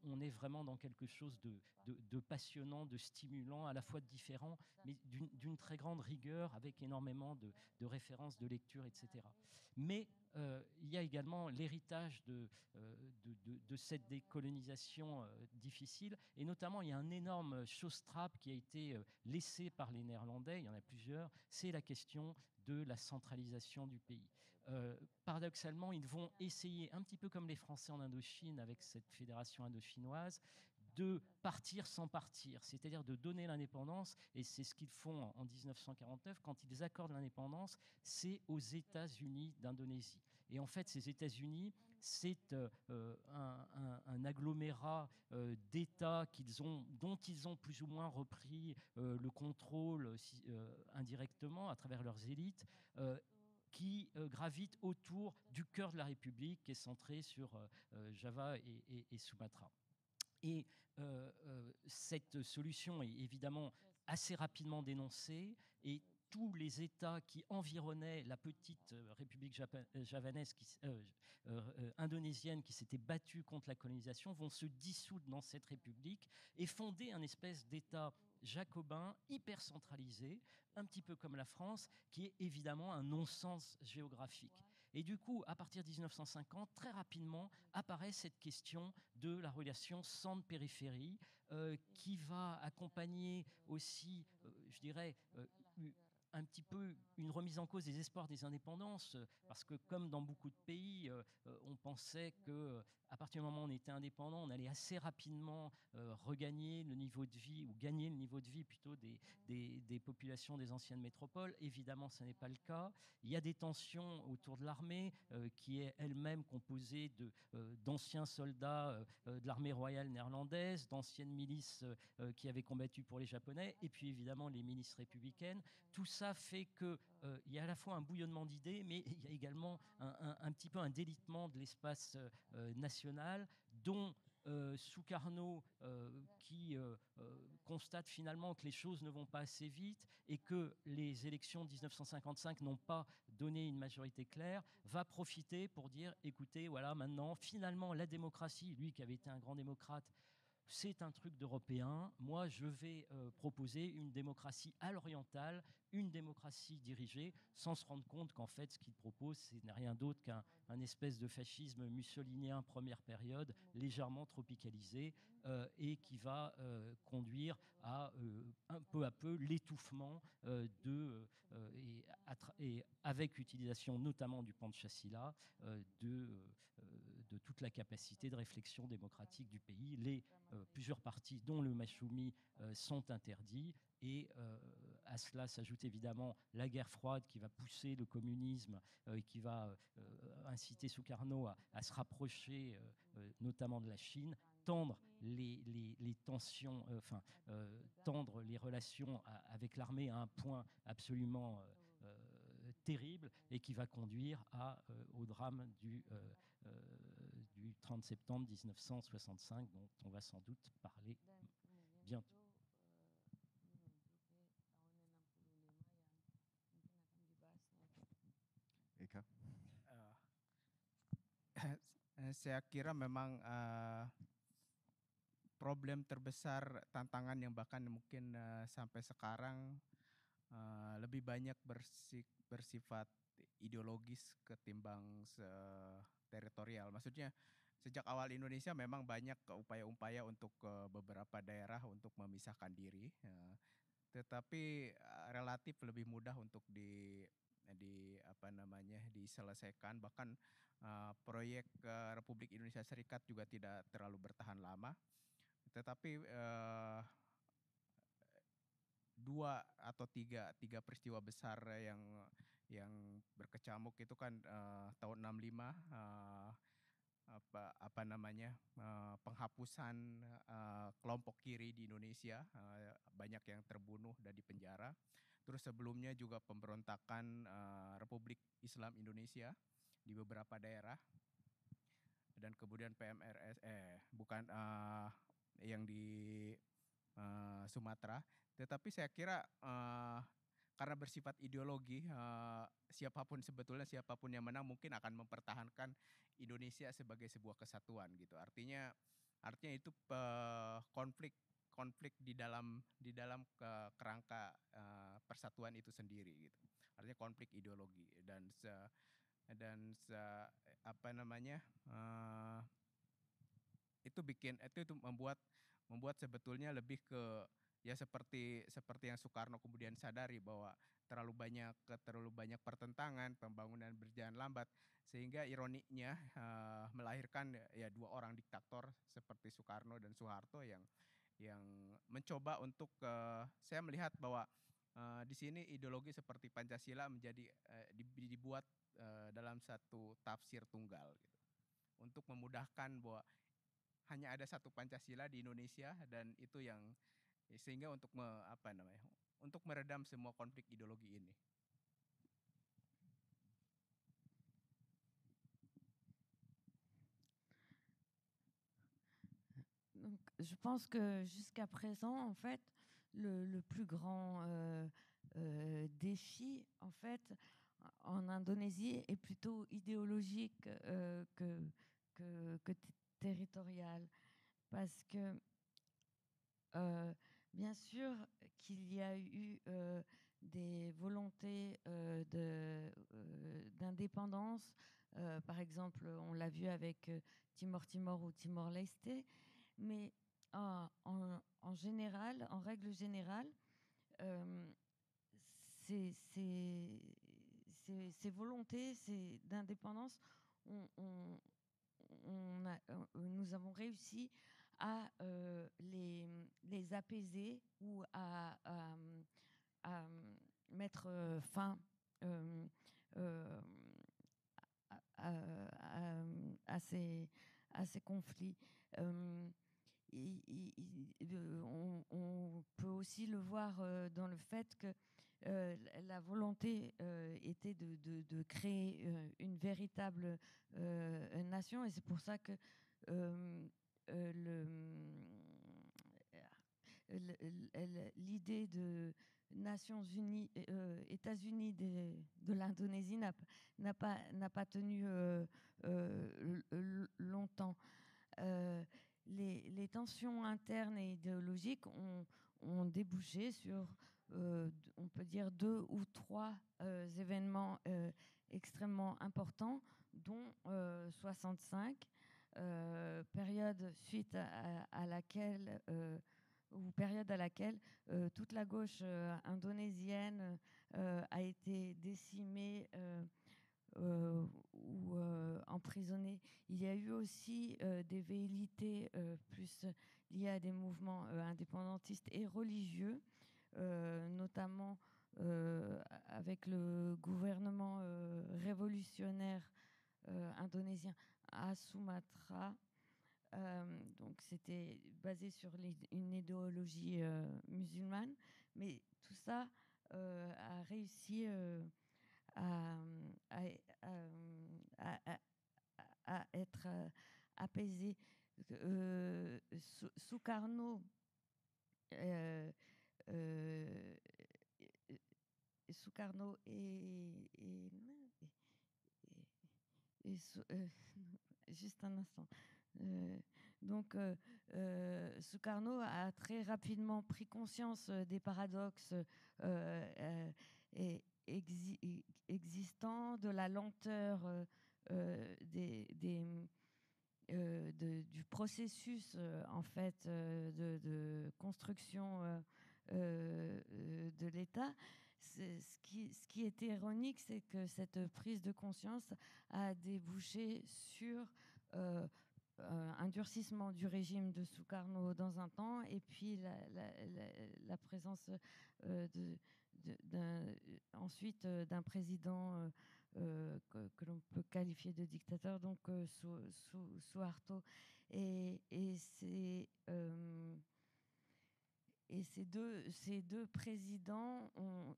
on est vraiment dans quelque chose de passionnant, de stimulant, à la fois de différent, mais d'une très grande rigueur, avec énormément de références, de lectures, etc. Mais il y a également l'héritage de cette décolonisation difficile, et notamment il y a un énorme showstrap qui a été laissé par les Néerlandais, il y en a plusieurs, c'est la question de la centralisation du pays. Paradoxalement, ils vont essayer, un petit peu comme les Français en Indochine avec cette fédération indochinoise, de partir sans partir, c'est-à-dire de donner l'indépendance, et c'est ce qu'ils font en 1949, quand ils accordent l'indépendance, c'est aux États-Unis d'Indonésie. Et en fait, ces États-Unis, c'est un agglomérat d'États dont ils ont plus ou moins repris le contrôle indirectement à travers leurs élites, qui gravitent autour du cœur de la République, qui est centré sur Java et Sumatra. Et cette solution est évidemment assez rapidement dénoncée, et tous les États qui environnaient la petite République javanaise, indonésienne, qui s'était battue contre la colonisation, vont se dissoudre dans cette République et fonder un espèce d'État jacobin, hyper centralisé, un petit peu comme la France, qui est évidemment un non-sens géographique. Et du coup, à partir de 1950, très rapidement, apparaît cette question de la relation centre-périphérie, qui va accompagner aussi, je dirais, un petit peu une remise en cause des espoirs des indépendances, parce que comme dans beaucoup de pays, on pensait que à partir du moment où on était indépendant, on allait assez rapidement regagner le niveau de vie, ou gagner le niveau de vie plutôt des populations des anciennes métropoles. Évidemment, ce n'est pas le cas. Il y a des tensions autour de l'armée, qui est elle-même composée d'anciens soldats de l'armée royale néerlandaise, d'anciennes milices qui avaient combattu pour les Japonais, et puis évidemment les milices républicaines. Tout ça fait qu'il y a à la fois un bouillonnement d'idées, mais il y a également un petit peu un délitement de l'espace national, dont Sukarno qui constate finalement que les choses ne vont pas assez vite et que les élections de 1955 n'ont pas donné une majorité claire, va profiter pour dire, écoutez, voilà, maintenant, finalement, la démocratie, lui qui avait été un grand démocrate, c'est un truc d'Européen. Moi, je vais proposer une démocratie à l'orientale, une démocratie dirigée, sans se rendre compte qu'en fait, ce qu'il propose, ce n'est rien d'autre qu'un espèce de fascisme mussolinien première période, légèrement tropicalisé, et qui va conduire à peu l'étouffement et avec l'utilisation notamment du Pancasila, de toute la capacité de réflexion démocratique du pays. Plusieurs partis, dont le Masyumi, sont interdits, et À cela s'ajoute évidemment la guerre froide qui va pousser le communisme et qui va inciter Sukarno à se rapprocher notamment de la Chine, tendre les tensions, tendre les relations avec l'armée à un point absolument terrible et qui va conduire au drame du 30 septembre 1965 dont on va sans doute parler bientôt. Eka? Saya kira memang problem terbesar, tantangan yang bahkan mungkin sampai sekarang lebih banyak bersifat ideologis ketimbang teritorial. Maksudnya sejak awal Indonesia memang banyak upaya-upaya untuk beberapa daerah untuk memisahkan diri, tetapi relatif lebih mudah untuk diselesaikan. Bahkan proyek Republik Indonesia Serikat juga tidak terlalu bertahan lama. Tetapi dua atau tiga peristiwa besar yang berkecamuk itu kan tahun 65 penghapusan kelompok kiri di Indonesia, banyak yang terbunuh dan dipenjara. Terus sebelumnya juga pemberontakan Republik Islam Indonesia di beberapa daerah, dan kemudian yang di Sumatera. Tetapi saya kira karena bersifat ideologi, siapapun yang menang mungkin akan mempertahankan Indonesia sebagai sebuah kesatuan gitu. Artinya itu konflik di dalam kerangka persatuan itu sendiri gitu. Artinya konflik ideologi itu membuat sebetulnya lebih ke ya seperti yang Soekarno kemudian sadari bahwa terlalu banyak pertentangan, pembangunan berjalan lambat, sehingga ironiknya melahirkan ya dua orang diktator seperti Soekarno dan Soeharto yang mencoba untuk saya melihat bahwa di sini ideologi seperti Pancasila menjadi dibuat dalam satu tafsir tunggal gitu, untuk memudahkan bahwa hanya ada satu Pancasila di Indonesia, dan itu yang sehingga untuk meredam semua konflik ideologi ini. Donc, je pense que jusqu'à présent, en fait, le plus grand défi, en fait, en Indonésie est plutôt idéologique que territorial, parce que bien sûr qu'il y a eu des volontés d'indépendance, par exemple, on l'a vu avec Timor ou Timor-Leste, mais en général, en règle générale, ces volontés d'indépendance, nous avons réussi à les apaiser ou à mettre fin à ces conflits. On peut aussi le voir dans le fait que la volonté était de créer une véritable nation, et c'est pour ça que l'idée de Nations Unies, États-Unis de l'Indonésie n'a pas tenu longtemps. Les tensions internes et idéologiques ont débouché sur, on peut dire, 2 ou 3 événements extrêmement importants, dont 65, période suite à laquelle toute la gauche indonésienne a été décimée ou emprisonnée. Il y a eu aussi des velléités plus liées à des mouvements indépendantistes et religieux notamment avec le gouvernement révolutionnaire indonésien à Sumatra. Donc c'était basé sur une idéologie musulmane, mais tout ça a réussi à, à être apaisé. Sukarno Sukarno juste un instant. Donc, Sukarno a très rapidement pris conscience des paradoxes existants, de la lenteur du processus en fait de construction de l'État. Ce qui était ironique, c'est que cette prise de conscience a débouché sur un durcissement du régime de Sukarno dans un temps, et puis la présence ensuite d'un président que l'on peut qualifier de dictateur, donc Suharto. Et ces deux présidents ont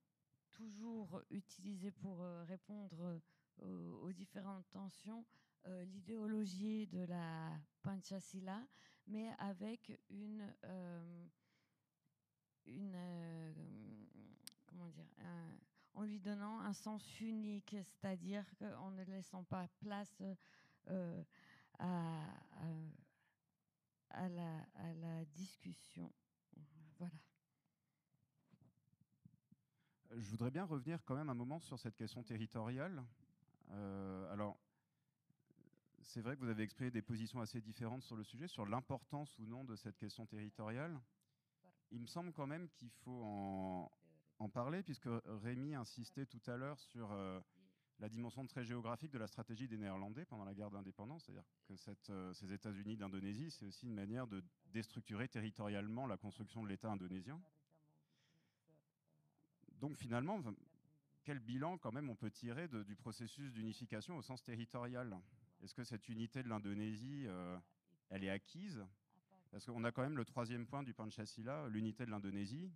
toujours utilisé pour répondre aux différentes tensions l'idéologie de la Panchasila, mais avec comment dire, en lui donnant un sens unique, c'est-à-dire qu'en ne laissant pas place à la discussion. Voilà. Je voudrais bien revenir quand même un moment sur cette question territoriale. Alors, c'est vrai que vous avez exprimé des positions assez différentes sur le sujet, sur l'importance ou non de cette question territoriale. Il me semble quand même qu'il faut en parler, puisque Rémi insistait tout à l'heure sur la dimension très géographique de la stratégie des Néerlandais pendant la guerre d'indépendance. C'est-à-dire que ces États-Unis d'Indonésie, c'est aussi une manière de déstructurer territorialement la construction de l'État indonésien. Donc finalement, quel bilan quand même on peut tirer du processus d'unification au sens territorial? Est-ce que cette unité de l'Indonésie, elle est acquise? Parce qu'on a quand même le troisième point du Pancasila, l'unité de l'Indonésie.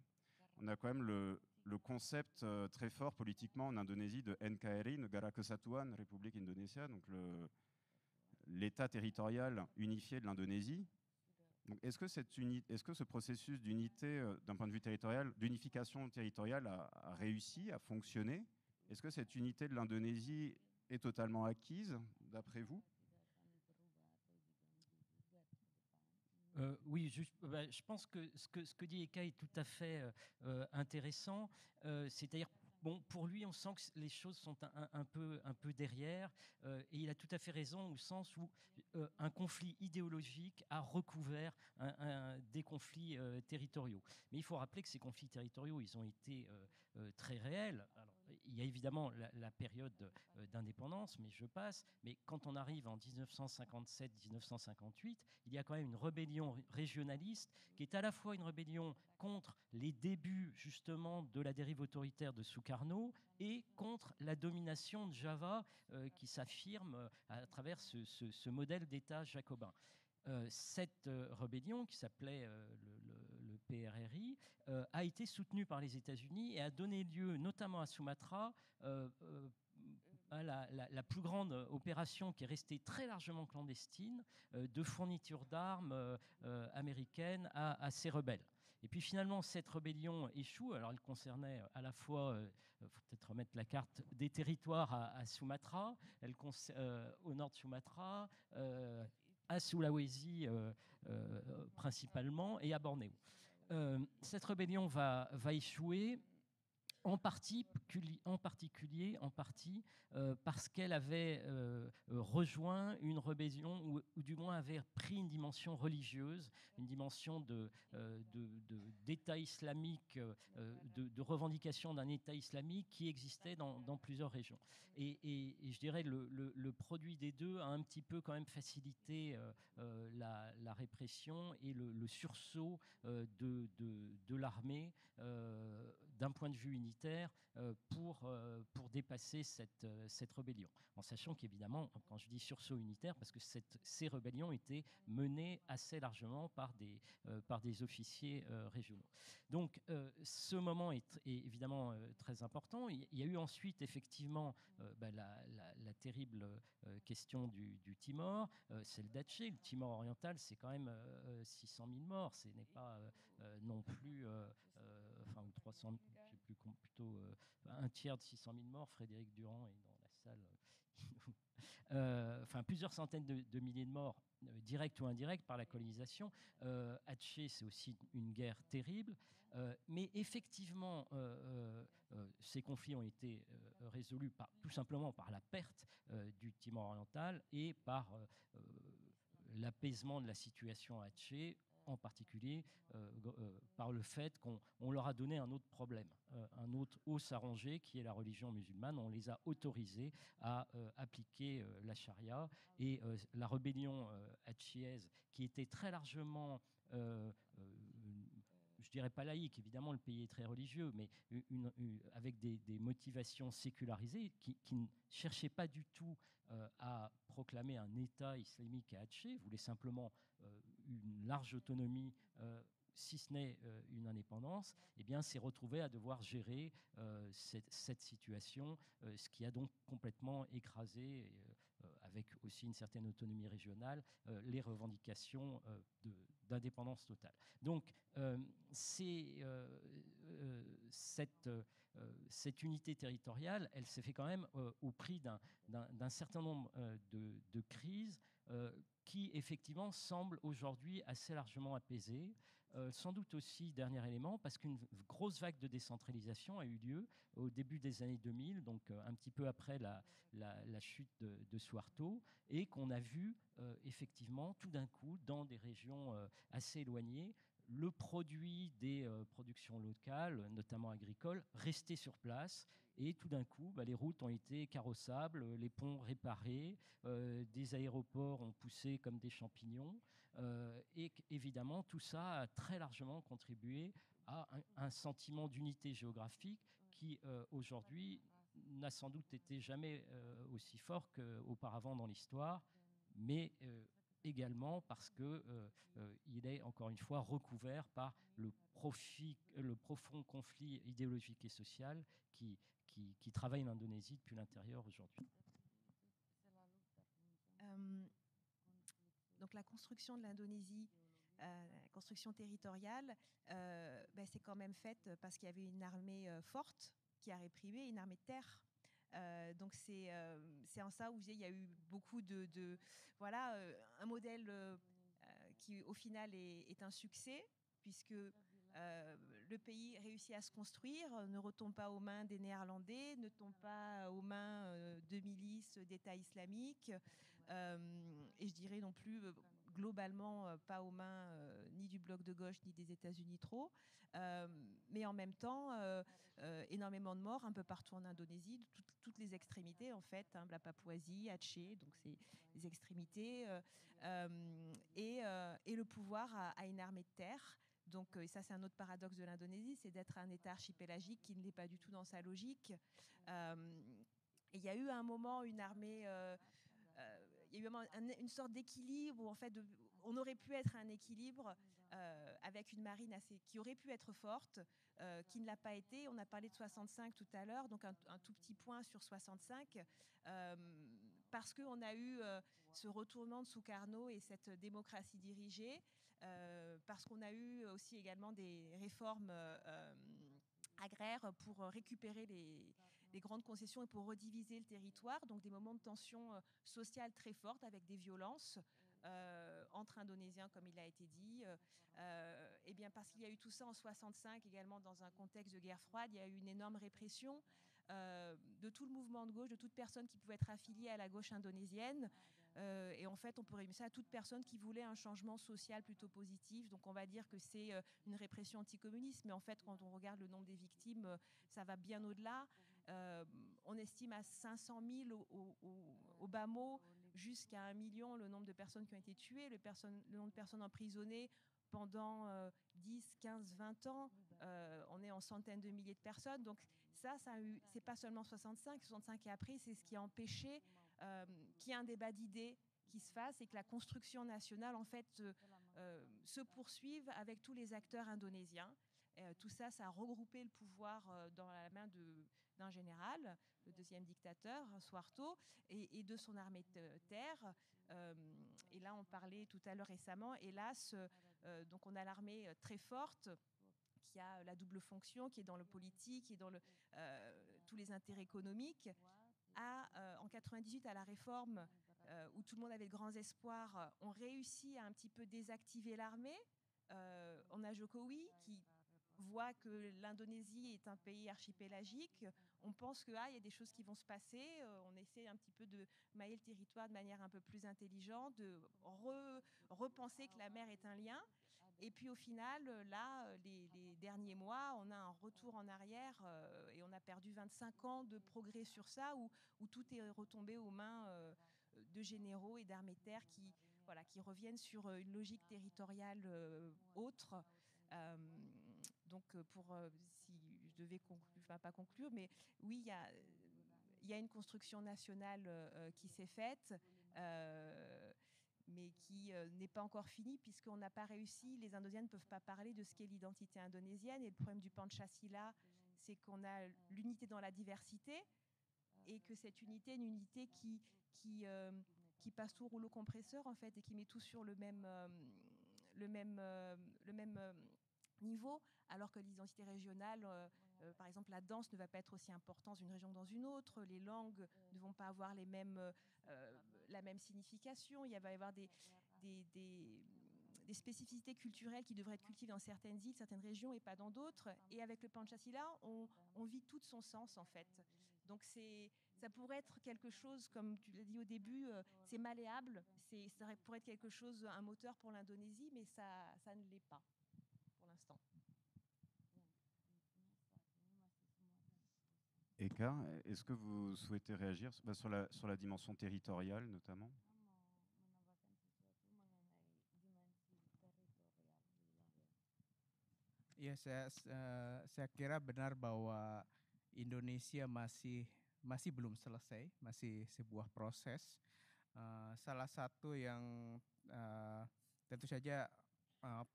On a quand même le concept très fort politiquement en Indonésie de NKRI, Negara Kesatuan, République Indonésia, donc l'État territorial unifié de l'Indonésie. Est-ce que ce processus d'unité d'un point de vue territorial, d'unification territoriale a réussi, a fonctionné? Est-ce que cette unité de l'Indonésie est totalement acquise, d'après vous? Oui, je pense que ce que dit Eka est tout à fait intéressant. C'est-à-dire, bon, pour lui, on sent que les choses sont un peu derrière, et il a tout à fait raison au sens où un conflit idéologique a recouvert des conflits territoriaux. Mais il faut rappeler que ces conflits territoriaux, ils ont été très réels. Alors, il y a évidemment la période d'indépendance, mais je passe. Mais quand on arrive en 1957-1958, il y a quand même une rébellion régionaliste qui est à la fois une rébellion contre les débuts justement de la dérive autoritaire de Sukarno et contre la domination de Java qui s'affirme à travers ce modèle d'État jacobin. Cette rébellion, qui s'appelait le PRRI, a été soutenue par les États-Unis et a donné lieu, notamment à Sumatra, à la plus grande opération qui est restée très largement clandestine de fourniture d'armes américaines à ces rebelles. Et puis finalement, cette rébellion échoue. Alors elle concernait à la fois, il faut peut-être remettre la carte, des territoires à Sumatra, au nord de Sumatra, à Sulawesi principalement, et à Bornéo. Cette rébellion va échouer. en partie, parce qu'elle avait rejoint une rébellion, ou du moins avait pris une dimension religieuse, une dimension d'État islamique, de revendication d'un État islamique qui existait dans plusieurs régions. Et je dirais le produit des deux a un petit peu quand même facilité la répression et le sursaut de l'armée d'un point de vue unitaire pour dépasser cette rébellion. En sachant qu'évidemment, quand je dis sursaut unitaire, parce que ces rébellions étaient menées assez largement par des officiers régionaux. Donc ce moment est évidemment très important. Il y a eu ensuite effectivement la terrible question du Timor, celle d'Aceh. Le Timor oriental, c'est quand même 600 000 morts. Ce n'est pas non plus, enfin, 300, je sais plus, plutôt un tiers de 600 000 morts. Frédéric Durand est dans la salle. Enfin, plusieurs centaines de milliers de morts, directs ou indirects, par la colonisation. Aceh, c'est aussi une guerre terrible. Mais effectivement, ces conflits ont été résolus tout simplement par la perte du Timor oriental et par l'apaisement de la situation à Aceh, en particulier par le fait qu'on leur a donné un autre problème, un autre os à ronger, qui est la religion musulmane. On les a autorisés à appliquer la charia, et la rébellion achéaise, qui était très largement je dirais pas laïque, évidemment le pays est très religieux, mais avec des motivations sécularisées, qui ne cherchaient pas du tout à proclamer un État islamique à Aceh, voulaient simplement une large autonomie, si ce n'est une indépendance, eh bien, s'est retrouvé à devoir gérer cette situation, ce qui a donc complètement écrasé, avec aussi une certaine autonomie régionale, les revendications d'indépendance totale. Donc, cette unité territoriale, elle s'est fait quand même au prix d'un certain nombre de crises qui, effectivement, semblent aujourd'hui assez largement apaisées. Sans doute aussi, dernier élément, parce qu'une grosse vague de décentralisation a eu lieu au début des années 2000, donc un petit peu après la chute de Suharto, et qu'on a vu effectivement tout d'un coup, dans des régions assez éloignées, le produit des productions locales, notamment agricoles, rester sur place. Et tout d'un coup, les routes ont été carrossables, les ponts réparés, des aéroports ont poussé comme des champignons. Et évidemment, tout ça a très largement contribué à un sentiment d'unité géographique qui, aujourd'hui, n'a sans doute été jamais aussi fort qu'auparavant dans l'histoire, mais également parce qu'il est, encore une fois, recouvert par le profond conflit idéologique et social qui travaille l'Indonésie depuis l'intérieur aujourd'hui. Donc la construction de l'Indonésie, la construction territoriale, c'est quand même faite parce qu'il y avait une armée forte qui a réprimé, une armée de terre. Donc c'est en ça où il y a eu beaucoup voilà, un modèle qui au final est un succès, puisque le pays réussit à se construire, ne retombe pas aux mains des Néerlandais, ne tombe pas aux mains de milices d'État islamique, et je dirais non plus globalement pas aux mains ni du bloc de gauche ni des États-Unis trop, mais en même temps énormément de morts un peu partout en Indonésie, de toutes les extrémités en fait, la Papouasie, Aceh, donc c'est les extrémités, et le pouvoir a une armée de terre. Donc ça c'est un autre paradoxe de l'Indonésie, c'est d'être un État archipélagique qui ne l'est pas du tout dans sa logique. Et il y a eu à un moment une armée, il y a eu une sorte d'équilibre où en fait on aurait pu être un équilibre avec une marine qui aurait pu être forte, qui ne l'a pas été. On a parlé de 65 tout à l'heure, donc un tout petit point sur 65, parce qu'on a eu ce retournement de Sukarno et cette démocratie dirigée, parce qu'on a eu aussi également des réformes agraires pour récupérer les grandes concessions et pour rediviser le territoire, donc des moments de tension sociale très forte avec des violences entre Indonésiens, comme il a été dit. Eh bien, parce qu'il y a eu tout ça en 65, également dans un contexte de guerre froide, il y a eu une énorme répression de tout le mouvement de gauche, de toute personne qui pouvait être affiliée à la gauche indonésienne. Et en fait, on pourrait résumer ça à toute personne qui voulait un changement social plutôt positif. Donc, on va dire que c'est une répression anticommuniste, mais en fait, quand on regarde le nombre des victimes, ça va bien au-delà. On estime à 500 000 au bas mot, jusqu'à 1 million le nombre de personnes qui ont été tuées, le nombre de personnes emprisonnées pendant 10, 15, 20 ans. On est en centaines de milliers de personnes. Donc ça c'est pas seulement 65 et après, c'est ce qui a empêché qu'il y ait un débat d'idées qui se fasse et que la construction nationale, en fait, se poursuive avec tous les acteurs indonésiens. Tout ça, ça a regroupé le pouvoir dans la main d'un général, le deuxième dictateur, Suharto, et de son armée de terre. Et là, on parlait tout à l'heure récemment, hélas, donc on a l'armée très forte, qui a la double fonction, qui est dans le politique, qui est dans tous les intérêts économiques. En 98, à la réforme, où tout le monde avait de grands espoirs, on réussit à un petit peu désactiver l'armée. On a Jokowi qui voit que l'Indonésie est un pays archipélagique. On pense qu'il y a des choses qui vont se passer. On essaie un petit peu de mailler le territoire de manière un peu plus intelligente, de repenser que la mer est un lien. Et puis au final, là, les derniers mois, on a un retour en arrière et on a perdu 25 ans de progrès sur ça, où tout est retombé aux mains de généraux et d'armées de terre qui reviennent sur une logique territoriale autre. Donc, si je devais conclure, enfin pas conclure, mais oui, il y a une construction nationale qui s'est faite. Mais qui n'est pas encore finie, puisqu'on n'a pas réussi, les Indonésiens ne peuvent pas parler de ce qu'est l'identité indonésienne. Et le problème du Pancasila, c'est qu'on a l'unité dans la diversité, et que cette unité est une unité qui passe tout au rouleau compresseur, en fait, et qui met tout sur le même niveau, alors que l'identité régionale, par exemple, la danse ne va pas être aussi importante d'une région que dans une autre, les langues ne vont pas avoir la même signification, il va y avoir des spécificités culturelles qui devraient être cultivées dans certaines îles, certaines régions et pas dans d'autres. Et avec le Pancasila, on vit tout de son sens, en fait. Donc ça pourrait être quelque chose, comme tu l'as dit au début, c'est malléable, ça pourrait être quelque chose, un moteur pour l'Indonésie, mais ça ne l'est pas pour l'instant. Eka, est-ce que vous souhaitez réagir sur la dimension territoriale notamment? Ya, saya kira benar bahwa Indonesia masih belum selesai, masih sebuah proses. Salah satu yang tentu saja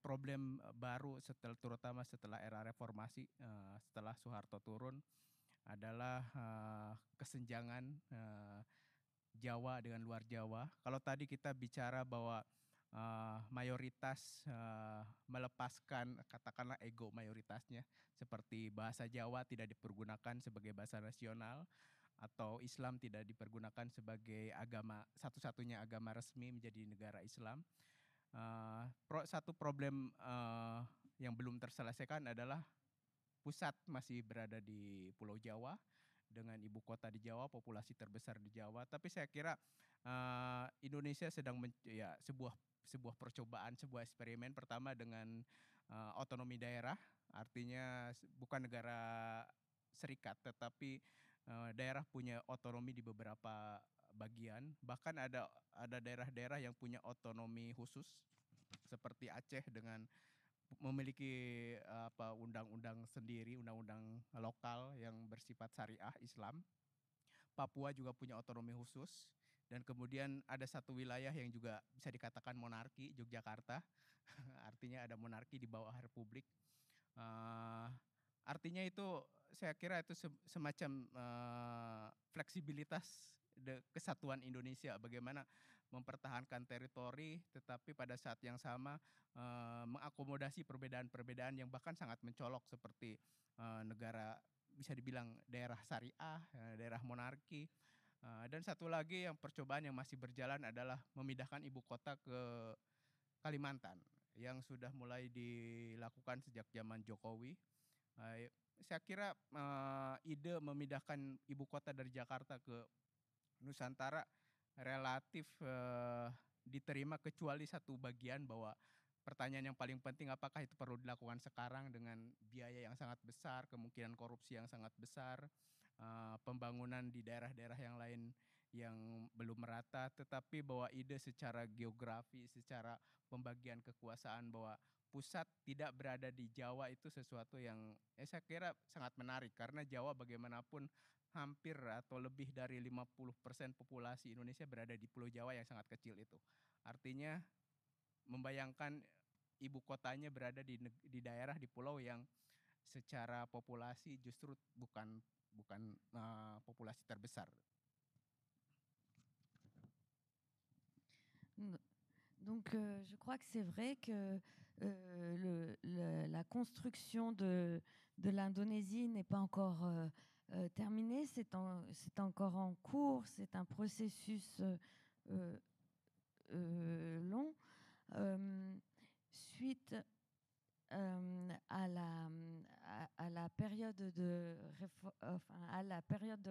problem baru terutama setelah era reformasi, setelah Soeharto turun, adalah kesenjangan Jawa dengan luar Jawa. Kalau tadi kita bicara bahwa mayoritas melepaskan katakanlah ego mayoritasnya, seperti bahasa Jawa tidak dipergunakan sebagai bahasa nasional, atau Islam tidak dipergunakan sebagai satu-satunya agama resmi menjadi negara Islam. Satu problem yang belum terselesaikan adalah pusat masih berada di Pulau Jawa dengan ibu kota di Jawa, populasi terbesar di Jawa. Tapi saya kira Indonesia sedang sebuah percobaan, sebuah eksperimen pertama dengan otonomi daerah, artinya bukan negara serikat, tetapi daerah punya otonomi di beberapa bagian. Bahkan ada daerah-daerah yang punya otonomi khusus, seperti Aceh dengan memiliki undang-undang sendiri, undang-undang lokal yang bersifat syariah Islam. Papua juga punya otonomi khusus. Dan kemudian ada satu wilayah yang juga bisa dikatakan monarki, Yogyakarta. Artinya ada monarki di bawah republik. Artinya itu, saya kira itu semacam fleksibilitas kesatuan Indonesia. Bagaimana mempertahankan teritori, tetapi pada saat yang sama mengakomodasi perbedaan-perbedaan yang bahkan sangat mencolok, seperti negara bisa dibilang daerah syariah, daerah monarki, Dan satu lagi yang percobaan yang masih berjalan adalah memindahkan ibu kota ke Kalimantan yang sudah mulai dilakukan sejak zaman Jokowi. Saya kira ide memindahkan ibu kota dari Jakarta ke Nusantara relatif diterima kecuali satu bagian, bahwa pertanyaan yang paling penting, apakah itu perlu dilakukan sekarang dengan biaya yang sangat besar, kemungkinan korupsi yang sangat besar, pembangunan di daerah-daerah yang lain yang belum merata, tetapi bahwa ide secara geografi, secara pembagian kekuasaan, bahwa pusat tidak berada di Jawa, itu sesuatu yang saya kira sangat menarik, karena Jawa bagaimanapun hampir atau lebih dari 50% populasi Indonesia berada di Pulau Jawa yang sangat kecil itu. Artinya membayangkan ibu kotanya berada di daerah, di pulau yang secara populasi justru bukan populasi terbesar. Donc je crois que c'est vrai que la construction de l'Indonésie n'est pas encore terminée, c'est encore en cours, c'est un processus long. Suite à la période de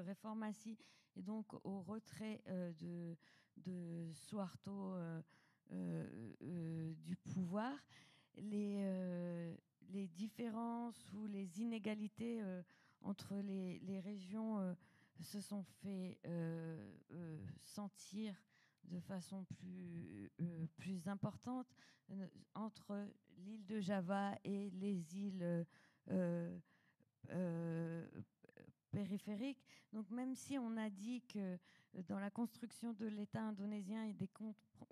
réformatie et donc au retrait de Suharto du pouvoir, les différences ou les inégalités entre les régions se sont fait sentir de façon plus importante entre l'île de Java et les îles périphériques. Donc même si on a dit que dans la construction de l'État indonésien, des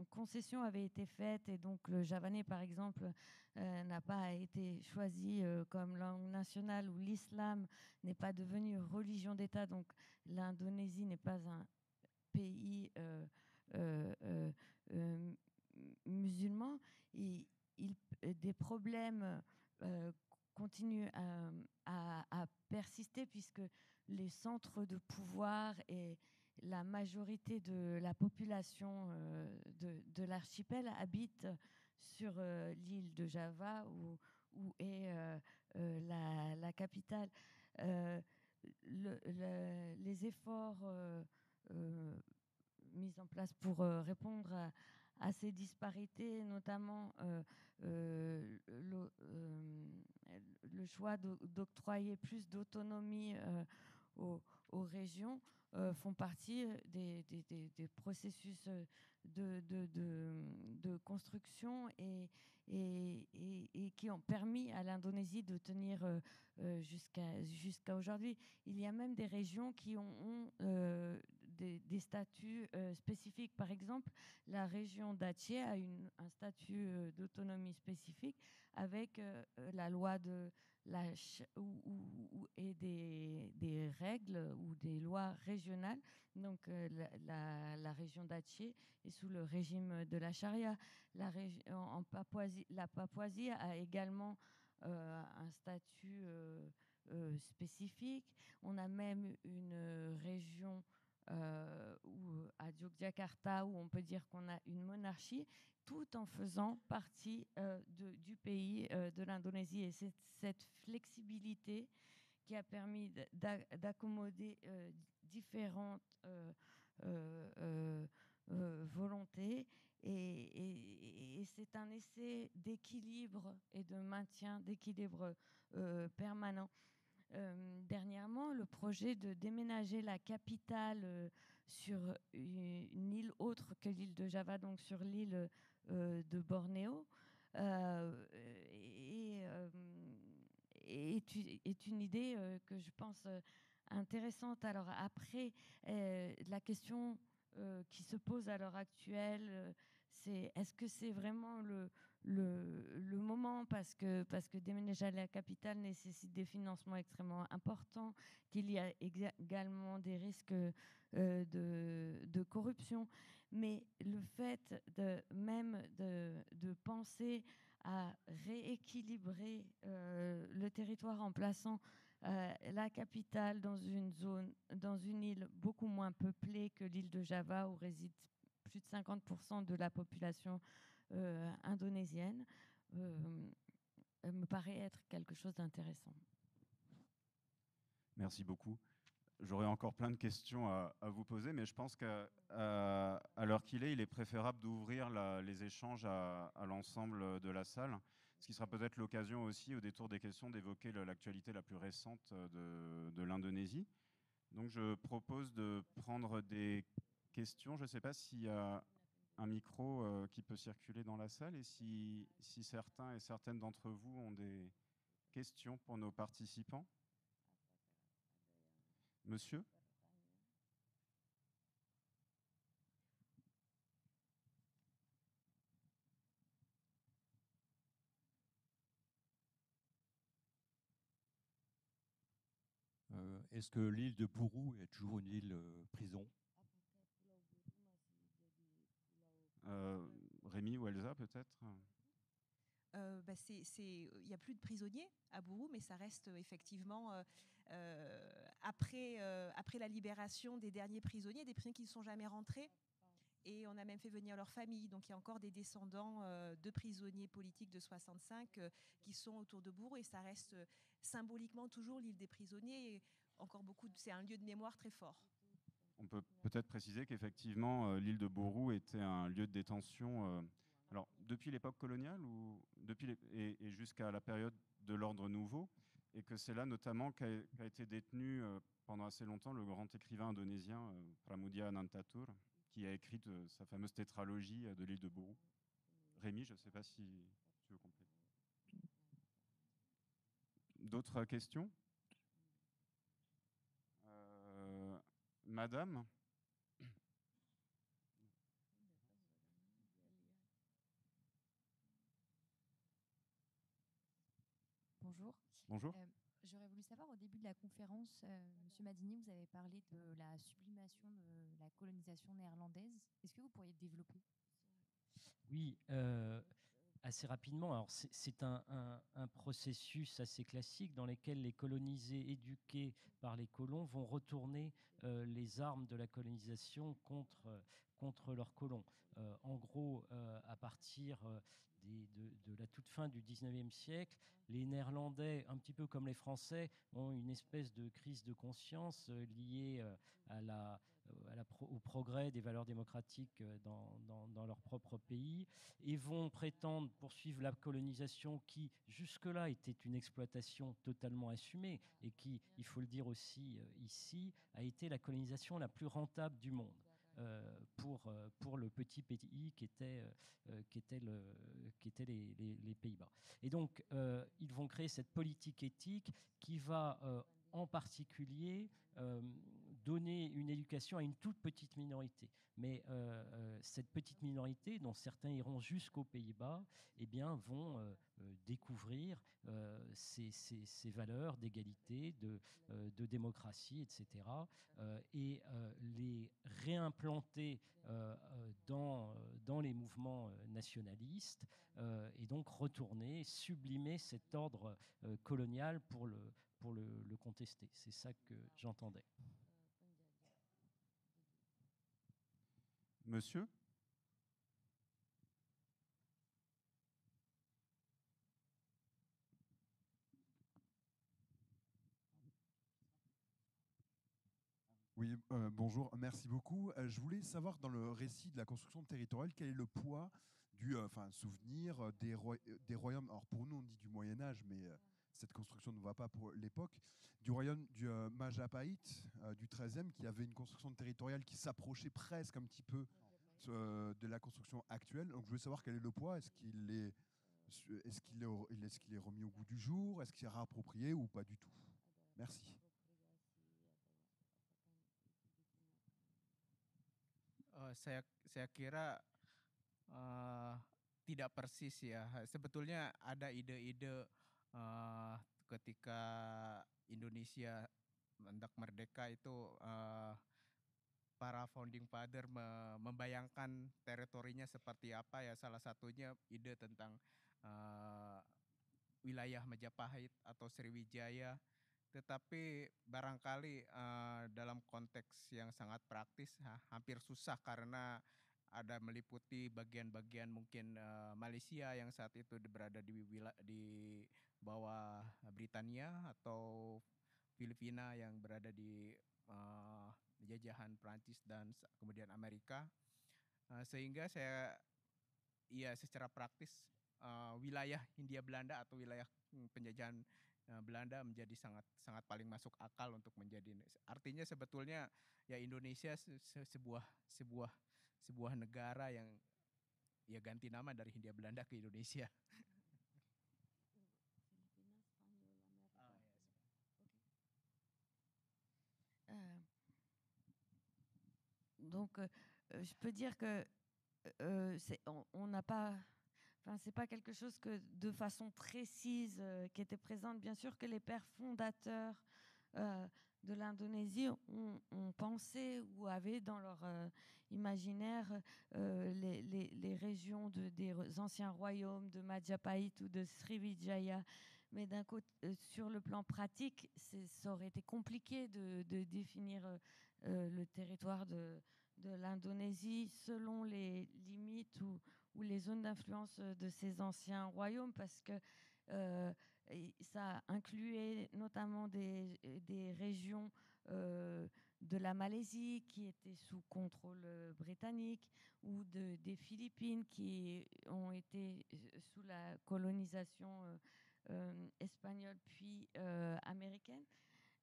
concessions avaient été faites et donc le javanais, par exemple, n'a pas été choisi comme langue nationale, ou l'islam n'est pas devenu religion d'État, donc l'Indonésie n'est pas un pays musulman, des problèmes continuent à persister, puisque les centres de pouvoir et la majorité de la population de l'archipel habitent sur l'île de Java, où est la capitale. Les efforts mis en place pour répondre à ces disparités, notamment le choix d'octroyer plus d'autonomie aux régions, font partie des processus de construction et qui ont permis à l'Indonésie de tenir jusqu'à aujourd'hui. Il y a même des régions qui ont des statuts spécifiques. Par exemple, la région d'Aceh a un statut d'autonomie spécifique avec la loi et des règles ou des lois régionales. Donc la région d'Aceh est sous le régime de la charia. La Papouasie a également un statut spécifique. On a même une région à Yogyakarta où on peut dire qu'on a une monarchie, tout en faisant partie du pays de l'Indonésie. Et c'est cette flexibilité qui a permis d'accommoder différentes volontés. Et c'est un essai d'équilibre et de maintien d'équilibre permanent. Dernièrement, le projet de déménager la capitale sur une île autre que l'île de Java, donc sur l'île de Bornéo, est une idée que je pense intéressante. Alors après, la question qui se pose à l'heure actuelle, c'est est-ce que c'est vraiment le moment, parce que déménager à la capitale nécessite des financements extrêmement importants, qu'il y a également des risques de corruption. Mais le fait de penser à rééquilibrer le territoire en plaçant la capitale dans une île beaucoup moins peuplée que l'île de Java où réside plus de 50% de la population indonésienne, me paraît être quelque chose d'intéressant. Merci beaucoup. J'aurais encore plein de questions à vous poser, mais je pense qu'à l'heure qu'il est, il est préférable d'ouvrir les échanges à l'ensemble de la salle, ce qui sera peut-être l'occasion aussi, au détour des questions, d'évoquer l'actualité la plus récente de l'Indonésie. Donc je propose de prendre des questions. Je ne sais pas s'il y a un micro qui peut circuler dans la salle et si certains et certaines d'entre vous ont des questions pour nos participants. Monsieur ? Est-ce que l'île de Bourou est toujours une île prison? Rémi ou Elsa, peut-être? Il n'y a plus de prisonniers à Bourou, mais ça reste effectivement, après la libération des derniers prisonniers qui ne sont jamais rentrés. Et on a même fait venir leur famille. Donc il y a encore des descendants de prisonniers politiques de 65 qui sont autour de Bourou. Et ça reste symboliquement toujours l'île des prisonniers. Et c'est un lieu de mémoire très fort. On peut peut-être préciser qu'effectivement, l'île de Bourou était un lieu de détention alors, depuis l'époque coloniale et jusqu'à la période de l'ordre nouveau, et que c'est là notamment qu'a été détenu pendant assez longtemps le grand écrivain indonésien Pramudia Anantatur, qui a écrit sa fameuse tétralogie de l'île de Bourou. Rémi, je ne sais pas si tu veux compléter. D'autres questions? Madame? Bonjour. Bonjour. J'aurais voulu savoir, au début de la conférence, Monsieur Madini, vous avez parlé de la sublimation de la colonisation néerlandaise. Est-ce que vous pourriez développer? Oui, assez rapidement. Alors, c'est un processus assez classique dans lequel les colonisés éduqués par les colons vont retourner les armes de la colonisation contre leurs colons. En gros, à partir de la toute fin du 19e siècle, les Néerlandais, un petit peu comme les Français, ont une espèce de crise de conscience liée au progrès des valeurs démocratiques dans leur propre pays, et vont prétendre poursuivre la colonisation qui, jusque-là, était une exploitation totalement assumée et qui, il faut le dire aussi ici, a été la colonisation la plus rentable du monde. Pour le petit pays qui étaient les Pays-Bas. Et donc, ils vont créer cette politique éthique qui va en particulier donner une éducation à une toute petite minorité. Mais cette petite minorité, dont certains iront jusqu'aux Pays-Bas, eh bien, vont découvrir ces valeurs d'égalité, de démocratie, etc., et les réimplanter dans les mouvements nationalistes, et donc retourner, sublimer cet ordre colonial pour le contester. C'est ça que j'entendais. Monsieur? Oui, bonjour, merci beaucoup. Je voulais savoir, dans le récit de la construction territoriale, quel est le poids du souvenir des royaumes, alors pour nous on dit du Moyen-Âge, mais cette construction ne va pas pour l'époque, du royaume du Majapahit du XIIIe, qui avait une construction territoriale qui s'approchait presque un petit peu de la construction actuelle. Donc je voulais savoir quel est le poids, est-ce qu'il est remis au goût du jour, est-ce qu'il est réapproprié ou pas du tout? Merci. Saya kira tidak persis ya. Sebetulnya ada ide-ide ketika Indonesia hendak merdeka itu para founding father membayangkan teritorinya seperti apa ya. Salah satunya ide tentang wilayah Majapahit atau Sriwijaya tetapi barangkali dalam konteks yang sangat praktis hampir susah karena ada meliputi bagian-bagian mungkin Malaysia yang saat itu berada di bawah Britania atau Filipina yang berada di jajahan Prancis dan kemudian Amerika. Sehingga saya secara praktis wilayah Hindia Belanda atau wilayah penjajahan Belanda menjadi sangat sangat paling masuk akal untuk menjadi, artinya sebetulnya ya Indonesia sebuah negara yang ya ganti nama dari Hindia Belanda ke Indonesia. Donc, je peux dire que on n'a pas, enfin, c'est pas quelque chose que de façon précise qui était présente. Bien sûr que les pères fondateurs de l'Indonésie ont pensé ou avaient dans leur imaginaire les régions des anciens royaumes de Majapahit ou de Sriwijaya. Mais d'un côté, sur le plan pratique, ça aurait été compliqué de définir le territoire de l'Indonésie selon les limites ou les zones d'influence de ces anciens royaumes, parce que ça incluait notamment des régions de la Malaisie qui étaient sous contrôle britannique, ou des Philippines qui ont été sous la colonisation espagnole puis américaine,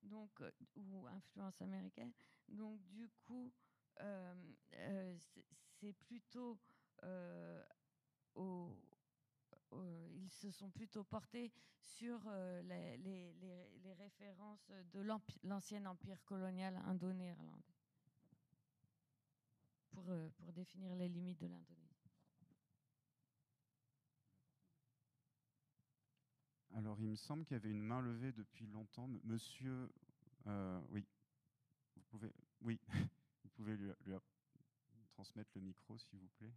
donc, ou influence américaine. Donc du coup, c'est plutôt ils se sont plutôt portés sur les références de l'ancien empire colonial indo-néerlandais pour définir les limites de l'Indonésie. Alors, il me semble qu'il y avait une main levée depuis longtemps. Monsieur, oui, vous pouvez, oui, vous pouvez lui transmettre le micro, s'il vous plaît.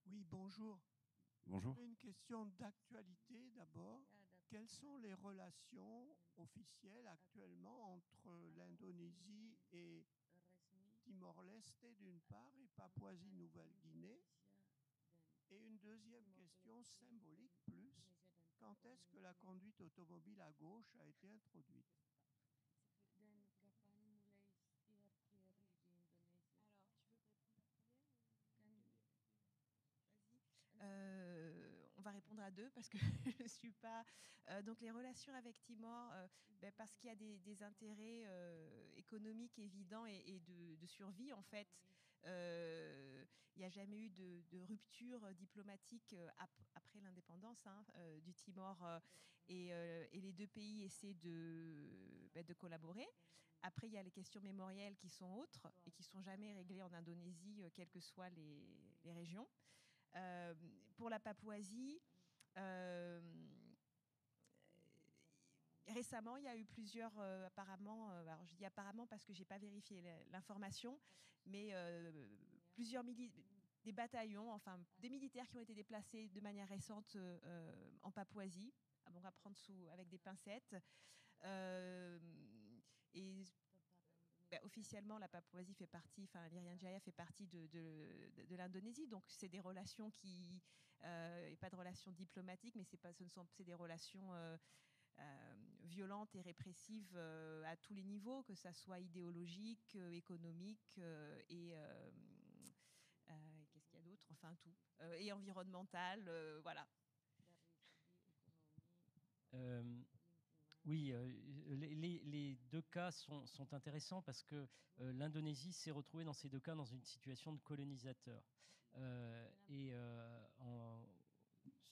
Oui, bonjour. Bonjour. Une question d'actualité d'abord. Quelles sont les relations officielles actuellement entre l'Indonésie et Timor-Leste d'une part et Papouasie-Nouvelle-Guinée? Et une deuxième question symbolique plus, quand est-ce que la conduite automobile à gauche a été introduite? On va répondre à deux parce que je ne suis pas... donc les relations avec Timor, parce qu'il y a des intérêts économiques évidents et de survie en fait. Il n'y a jamais eu de rupture diplomatique après l'indépendance du Timor et les deux pays essaient de collaborer. Après, il y a les questions mémorielles qui sont autres et qui ne sont jamais réglées en Indonésie, quelles que soient les régions. Pour la Papouasie, récemment, il y a eu plusieurs, apparemment, alors je dis apparemment parce que je n'ai pas vérifié l'information, mais plusieurs des bataillons, enfin des militaires qui ont été déplacés de manière récente en Papouasie, donc à prendre avec des pincettes. Et officiellement, la Papouasie fait partie, enfin l'Irian Jaya fait partie de l'Indonésie, donc c'est des relations qui, pas de relations diplomatiques, mais c'est des relations violentes et répressives à tous les niveaux, que ça soit idéologique, économique et qu'est-ce qu'il y a d'autre, enfin tout, et environnemental, voilà. Oui, les deux cas sont intéressants parce que l'Indonésie s'est retrouvée dans ces deux cas dans une situation de colonisateur.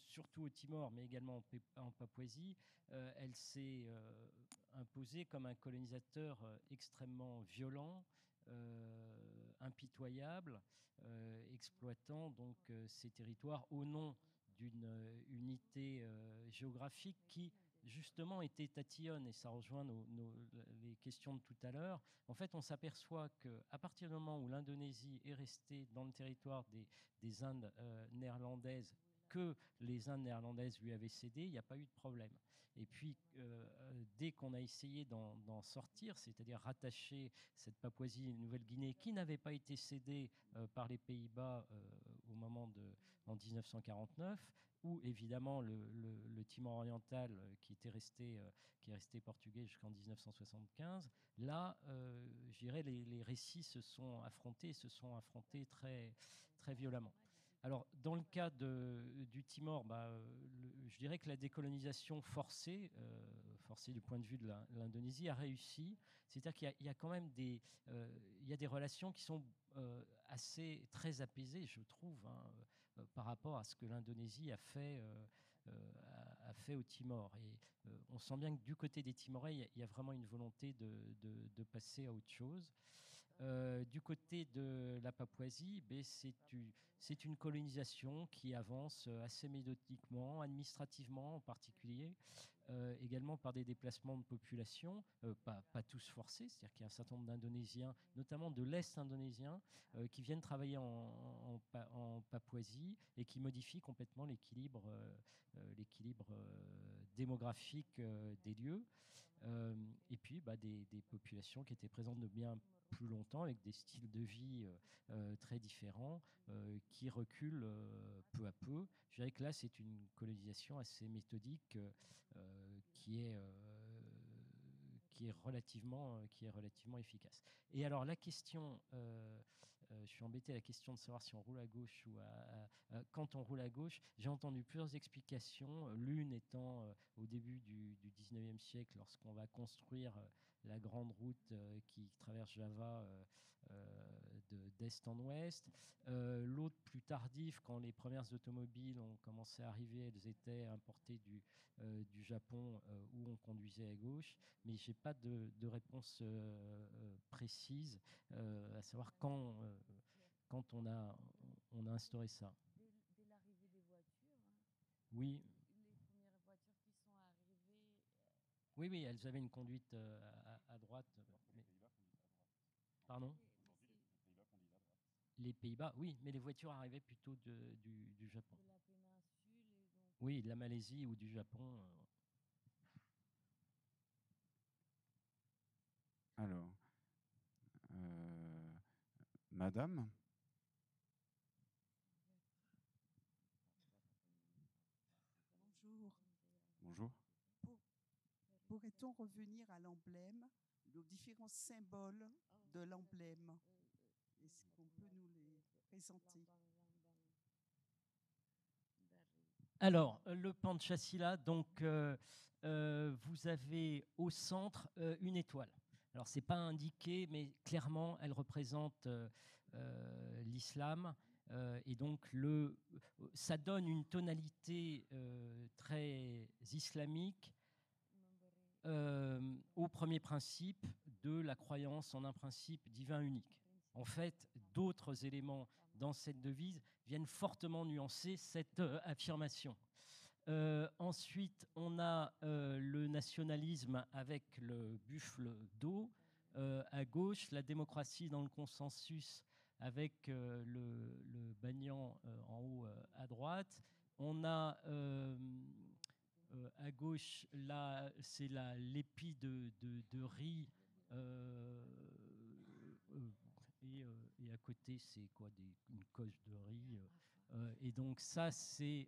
Surtout au Timor, mais également en Papouasie, elle s'est imposée comme un colonisateur extrêmement violent, impitoyable, exploitant donc ces territoires au nom d'une unité géographique qui justement été tatillonne, et ça rejoint les questions de tout à l'heure. En fait, on s'aperçoit qu'à partir du moment où l'Indonésie est restée dans le territoire des Indes néerlandaises, que les Indes néerlandaises lui avaient cédé, il n'y a pas eu de problème. Et puis, dès qu'on a essayé d'en sortir, c'est-à-dire rattacher cette Papouasie-Nouvelle-Guinée qui n'avait pas été cédée par les Pays-Bas au moment en 1949, ou évidemment le Timor oriental qui est resté portugais jusqu'en 1975, là, je dirais, les récits se sont affrontés très, très violemment. Alors, dans le cas du Timor, je dirais que la décolonisation forcée du point de vue de l'Indonésie, a réussi. C'est-à-dire qu'il y a quand même il y a des relations qui sont très apaisées, je trouve, hein, par rapport à ce que l'Indonésie a fait au Timor. Et on sent bien que du côté des Timorais, il y a vraiment une volonté de passer à autre chose. Du côté de la Papouasie, c'est une colonisation qui avance assez méthodiquement, administrativement en particulier, également par des déplacements de population, pas tous forcés, c'est-à-dire qu'il y a un certain nombre d'Indonésiens, notamment de l'Est indonésien, qui viennent travailler en Papouasie et qui modifient complètement l'équilibre démographique des lieux. Et puis des populations qui étaient présentes de bien plus longtemps, avec des styles de vie très différents, qui reculent peu à peu. Je dirais que là, c'est une colonisation assez méthodique qui est relativement efficace. Et alors la question, je suis embêté à la question de savoir si on roule à gauche ou quand on roule à gauche. J'ai entendu plusieurs explications, l'une étant au début du 19e siècle, lorsqu'on va construire la grande route qui traverse Java d'est en ouest. L'autre plus tardif, quand les premières automobiles ont commencé à arriver, elles étaient importées du Japon où on conduisait à gauche, mais je n'ai pas de réponse précise à savoir quand on a instauré ça. Dès l'arrivée des voitures, hein. Oui. Les premières voitures qui sont arrivées. Oui, elles avaient une conduite à droite. Pardon ? Les Pays-Bas, oui, mais les voitures arrivaient plutôt du Japon. De la péninsule et donc. Oui, de la Malaisie ou du Japon. Alors, Madame ? Bonjour. Bonjour. Pourrait-on revenir à l'emblème, aux différents symboles de l'emblème? Est-ce qu'on peut nous les présenter? Alors, le Panchasila, donc vous avez au centre une étoile. Alors, ce n'est pas indiqué, mais clairement, elle représente l'islam. Et donc, ça donne une tonalité très islamique au premier principe de la croyance en un principe divin unique. En fait, d'autres éléments dans cette devise viennent fortement nuancer cette affirmation. Ensuite, on a le nationalisme avec le buffle d'eau. À gauche, la démocratie dans le consensus avec le banyan en haut à droite. On a à gauche, là, c'est l'épi de riz. Et à côté, c'est quoi, une coche de riz. Et donc ça, c'est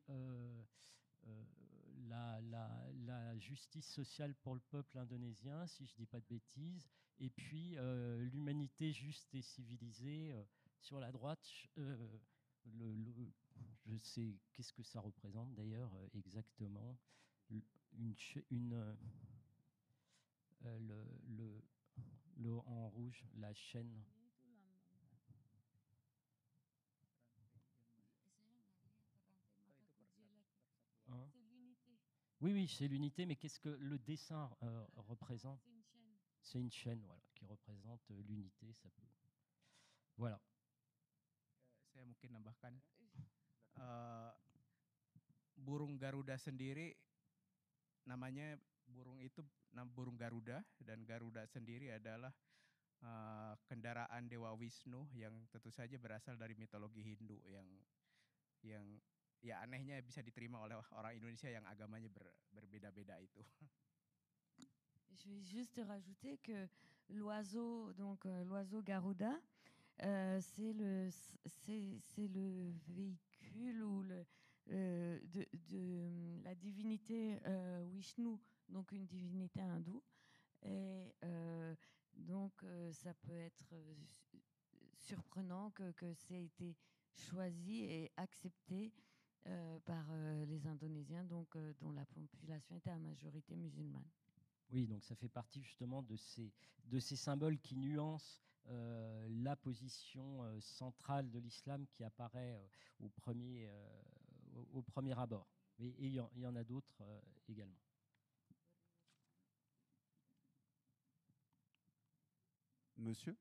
la justice sociale pour le peuple indonésien, si je ne dis pas de bêtises. Et puis l'humanité juste et civilisée sur la droite. Je sais qu'est-ce que ça représente d'ailleurs exactement. En rouge, la chaîne. Hein? Oui, c'est l'unité, mais qu'est-ce que le dessin représente? C'est une chaîne, voilà, qui représente l'unité. Ça peut. Voilà. Saya mungkin nambahkan, burung Garuda sendiri namanya burung itu burung Garuda, dan Garuda sendiri adalah kendaraan Dewa Wisnu yang tentu saja berasal dari mitologi Hindu yang ya anehnya bisa diterima oleh orang Indonesia yang agamanya berbeda-beda itu. Je vais juste rajouter que l'oiseau, donc l'oiseau Garuda, c'est le véhicule ou de la divinité Vishnu, donc une divinité hindoue. Et donc ça peut être surprenant que ça ait été choisi et accepté par les Indonésiens, donc, dont la population était à majorité musulmane. Oui, donc ça fait partie justement de ces symboles qui nuancent la position centrale de l'islam qui apparaît au premier abord. Et il y en a d'autres également. Monsieur ?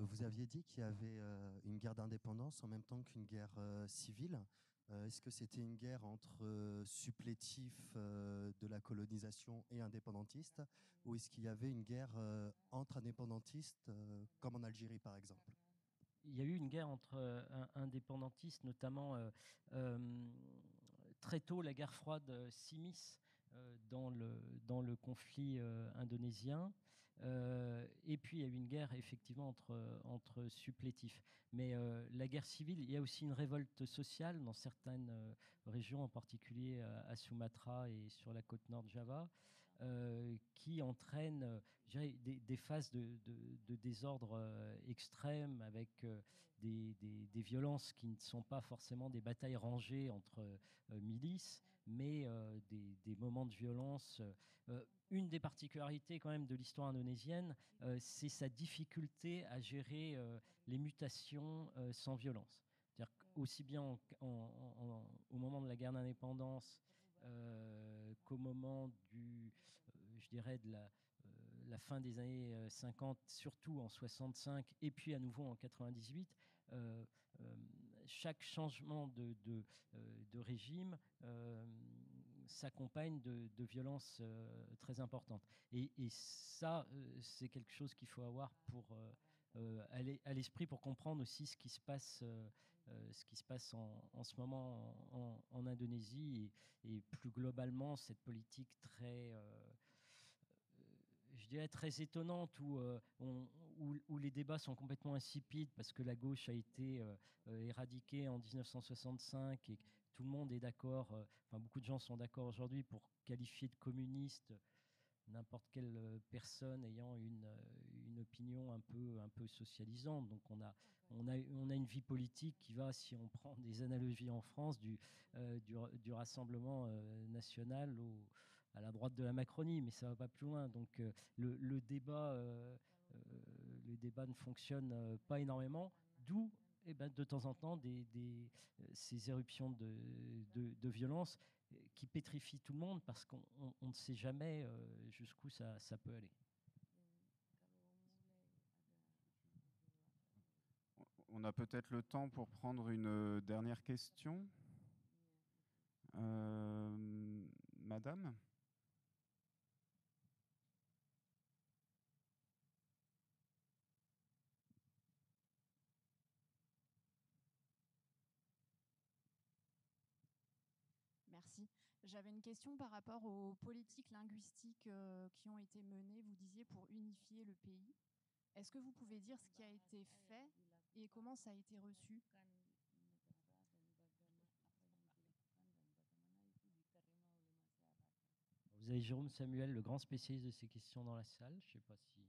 Vous aviez dit qu'il y avait une guerre d'indépendance en même temps qu'une guerre civile. Est-ce que c'était une guerre entre supplétifs de la colonisation et indépendantistes, ou est-ce qu'il y avait une guerre entre indépendantistes, comme en Algérie par exemple? Il y a eu une guerre entre indépendantistes, notamment très tôt la guerre froide s'immisce dans le conflit indonésien. Et puis il y a eu une guerre effectivement entre supplétifs. Mais la guerre civile, il y a aussi une révolte sociale dans certaines régions, en particulier à Sumatra et sur la côte nord de Java, qui entraîne des phases de désordre extrême avec des violences qui ne sont pas forcément des batailles rangées entre milices, mais des moments de violence. Une des particularités quand même de l'histoire indonésienne, c'est sa difficulté à gérer les mutations sans violence. C'est-à-dire aussi bien au moment de la guerre d'indépendance qu'au moment je dirais de la fin des années 50, surtout en 65 et puis à nouveau en 98, chaque changement de régime s'accompagne de violences très importantes. Et ça, c'est quelque chose qu'il faut avoir pour à l'esprit pour comprendre aussi ce qui se passe en ce moment en Indonésie et plus globalement cette politique très je dirais très étonnante où les débats sont complètement insipides parce que la gauche a été éradiquée en 1965 et tout le monde est d'accord, enfin beaucoup de gens sont d'accord aujourd'hui pour qualifier de communiste n'importe quelle personne ayant une opinion un peu socialisante. Donc on a une vie politique qui va, si on prend des analogies en France, du Rassemblement national à la droite de la Macronie, mais ça va pas plus loin. Donc le débat ne fonctionne pas énormément, d'où de temps en temps ces éruptions de violence qui pétrifient tout le monde parce qu'on ne sait jamais jusqu'où ça peut aller. On a peut-être le temps pour prendre une dernière question. Madame ? Merci. J'avais une question par rapport aux politiques linguistiques qui ont été menées, vous disiez, pour unifier le pays. Est-ce que vous pouvez dire ce qui a été fait et comment ça a été reçu ? Vous avez Jérôme Samuel, le grand spécialiste de ces questions dans la salle. Je ne sais pas si...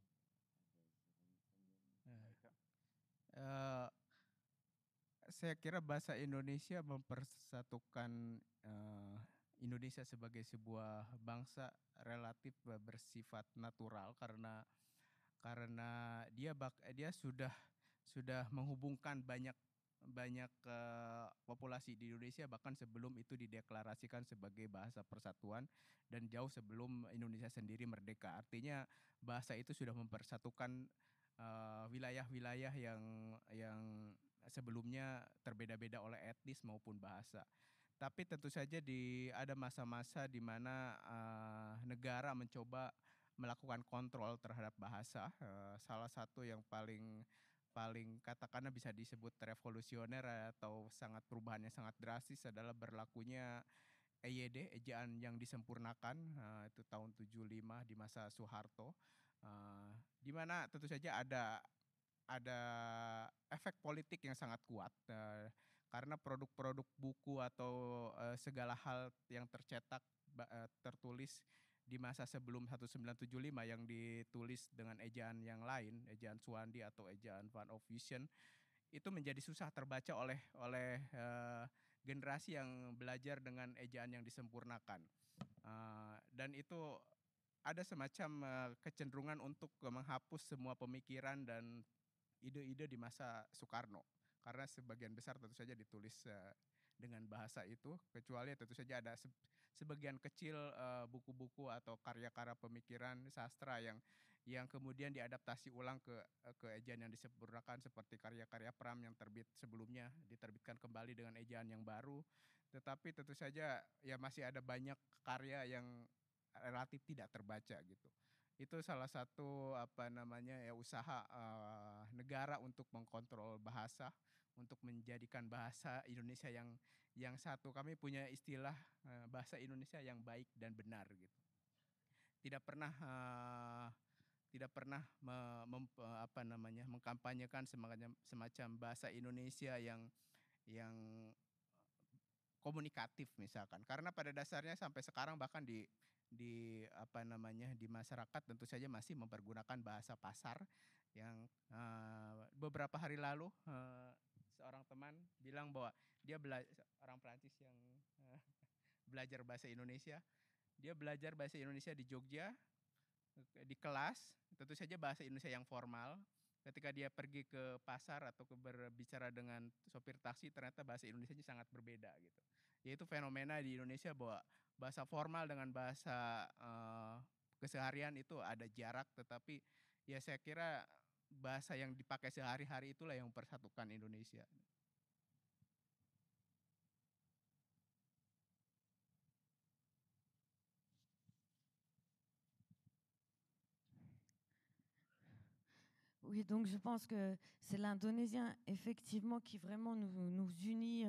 Saya kira bahasa Indonesia mempersatukan Indonesia sebagai sebuah bangsa relatif bersifat natural karena dia sudah menghubungkan banyak banyak populasi di Indonesia bahkan sebelum itu dideklarasikan sebagai bahasa persatuan dan jauh sebelum Indonesia sendiri merdeka. Artinya bahasa itu sudah mempersatukan wilayah-wilayah yang sebelumnya terbeda-beda oleh etnis maupun bahasa. Tapi tentu saja ada masa-masa di mana negara mencoba melakukan kontrol terhadap bahasa. Salah satu yang paling katakanlah bisa disebut revolusioner atau perubahannya sangat drastis adalah berlakunya EYD, ejaan yang disempurnakan, itu tahun 75 di masa Soeharto, di mana tentu saja ada efek politik yang sangat kuat, karena produk-produk buku atau segala hal yang tertulis di masa sebelum 1975 yang ditulis dengan ejaan yang lain, ejaan Suwandi atau ejaan Van of Vision, itu menjadi susah terbaca oleh generasi yang belajar dengan ejaan yang disempurnakan. Dan itu ada semacam kecenderungan untuk menghapus semua pemikiran dan ide-ide di masa Soekarno. Karena sebagian besar tentu saja ditulis dengan bahasa itu, kecuali tentu saja ada sebagian kecil buku-buku atau karya-karya pemikiran sastra yang kemudian diadaptasi ulang ke ejaan yang disempurnakan, seperti karya-karya Pram yang terbit sebelumnya diterbitkan kembali dengan ejaan yang baru. Tetapi tentu saja ya masih ada banyak karya yang relatif tidak terbaca gitu. Itu salah satu usaha negara untuk mengkontrol bahasa, untuk menjadikan bahasa Indonesia yang satu. Kami punya istilah bahasa Indonesia yang baik dan benar gitu. Tidak pernah mengkampanyekan semacam bahasa Indonesia yang komunikatif misalkan. Karena pada dasarnya sampai sekarang bahkan di masyarakat tentu saja masih mempergunakan bahasa pasar yang beberapa hari lalu seorang teman bilang bahwa dia orang Prancis yang belajar bahasa Indonesia. Dia belajar bahasa Indonesia di Jogja, di kelas, tentu saja bahasa Indonesia yang formal. Ketika dia pergi ke pasar atau berbicara dengan sopir taksi, ternyata bahasa Indonesianya sangat berbeda gitu. Yaitu fenomena di Indonesia bahwa bahasa formal dengan bahasa keseharian itu ada jarak, tetapi ya saya kira bahasa yang dipakai sehari-hari itulah yang mempersatukan Indonesia. Oui, donc je pense que c'est l'indonésien, effectivement, qui vraiment nous unit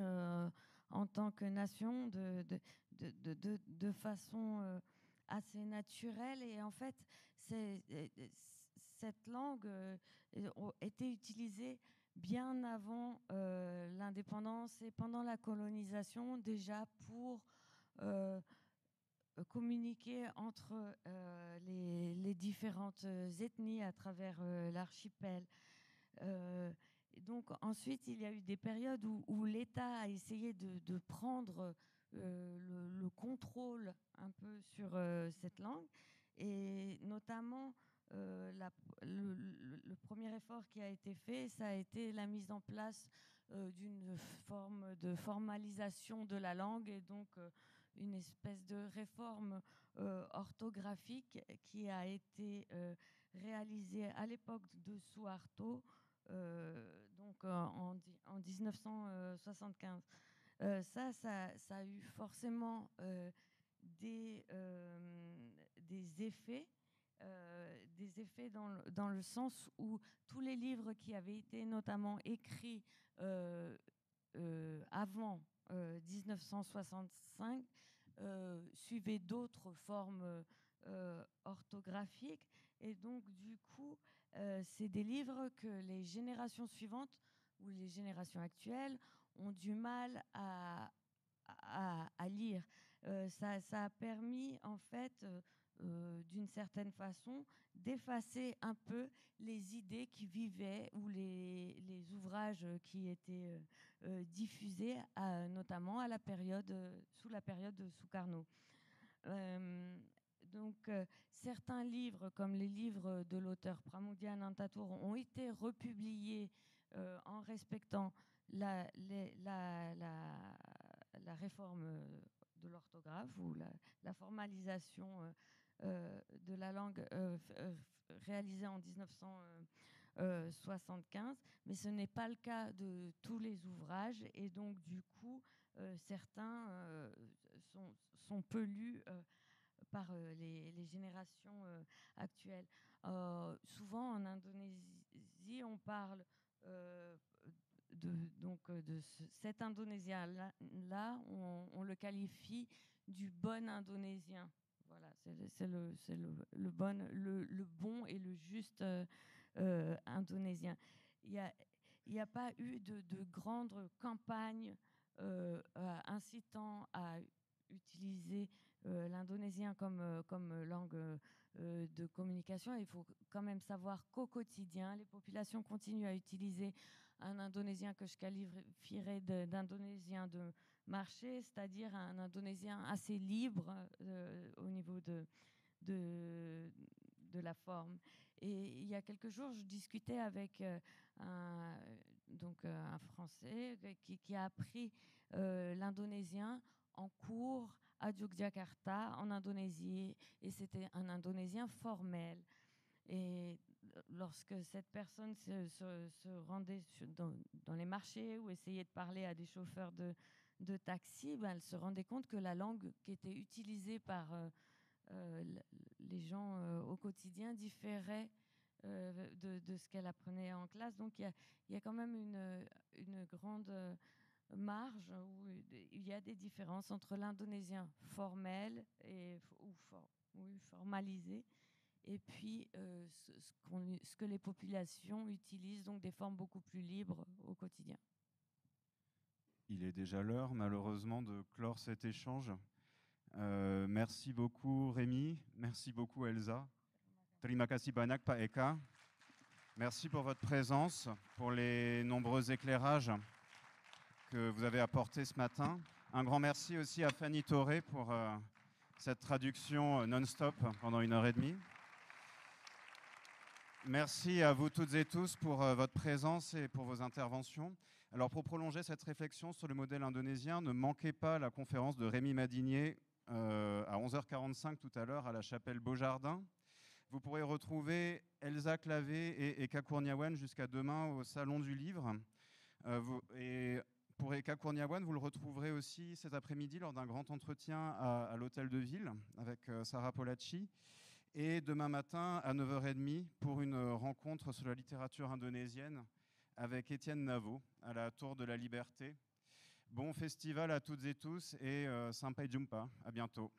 en tant que nation de façon assez naturelle. Et en fait, cette langue était utilisée bien avant l'indépendance et pendant la colonisation, déjà pour communiquer entre les différentes ethnies à travers l'archipel. Et donc ensuite, il y a eu des périodes où l'État a essayé de prendre le contrôle un peu sur cette langue, et notamment le premier effort qui a été fait, ça a été la mise en place d'une forme de formalisation de la langue, et donc une espèce de réforme orthographique qui a été réalisée à l'époque de Suharto, donc en 1975. Ça a eu forcément des effets dans le sens où tous les livres qui avaient été notamment écrits avant 1965 suivaient d'autres formes orthographiques, et donc du coup c'est des livres que les générations suivantes ou les générations actuelles ont du mal à lire. Ça a permis en fait d'une certaine façon d'effacer un peu les idées qui vivaient ou les ouvrages qui étaient diffusés notamment à sous la période de Sukarno. Donc certains livres, comme les livres de l'auteur Pramudia Anantatur, ont été republiés en respectant la réforme de l'orthographe ou la formalisation de la langue réalisée en 1975, mais ce n'est pas le cas de tous les ouvrages et donc du coup certains sont peu lus par les générations actuelles. Souvent en Indonésie, on parle cet indonésien-là, on le qualifie du bon indonésien. Voilà, c'est le bon et le juste indonésien. Il n'y a pas eu de grandes campagnes incitant à utiliser l'indonésien comme langue de communication. Il faut quand même savoir qu'au quotidien, les populations continuent à utiliser un indonésien que je qualifierais d'indonésien de marché, c'est-à-dire un indonésien assez libre au niveau de la forme. Et il y a quelques jours, je discutais avec un Français qui a appris l'indonésien en cours à Yogyakarta, en Indonésie, et c'était un indonésien formel. Et lorsque cette personne se rendait dans les marchés ou essayait de parler à des chauffeurs de taxi, elle se rendait compte que la langue qui était utilisée par les gens au quotidien différait de ce qu'elle apprenait en classe. Donc il y a quand même une grande marge où il y a des différences entre l'indonésien formel ou formalisé et puis ce que les populations utilisent, donc des formes beaucoup plus libres au quotidien. Il est déjà l'heure, malheureusement, de clore cet échange. Merci beaucoup Rémi, merci beaucoup Elsa. Terima kasih banyak Pak Eka. Merci pour votre présence, pour les nombreux éclairages que vous avez apportés ce matin. Un grand merci aussi à Fanny Toré pour cette traduction non-stop pendant 1h30. Merci à vous toutes et tous pour votre présence et pour vos interventions. Alors pour prolonger cette réflexion sur le modèle indonésien, ne manquez pas la conférence de Rémi Madinier à 11h45 tout à l'heure à la chapelle Beaujardin. Vous pourrez retrouver Elsa Clavé et Eka Kurniawan jusqu'à demain au Salon du Livre. Et pour Eka Kurniawan, vous le retrouverez aussi cet après-midi lors d'un grand entretien à l'Hôtel de Ville avec Sarah Polacci. Et demain matin à 9h30 pour une rencontre sur la littérature indonésienne avec Étienne Navo à la Tour de la Liberté. Bon festival à toutes et tous et Sampai Jumpa, à bientôt.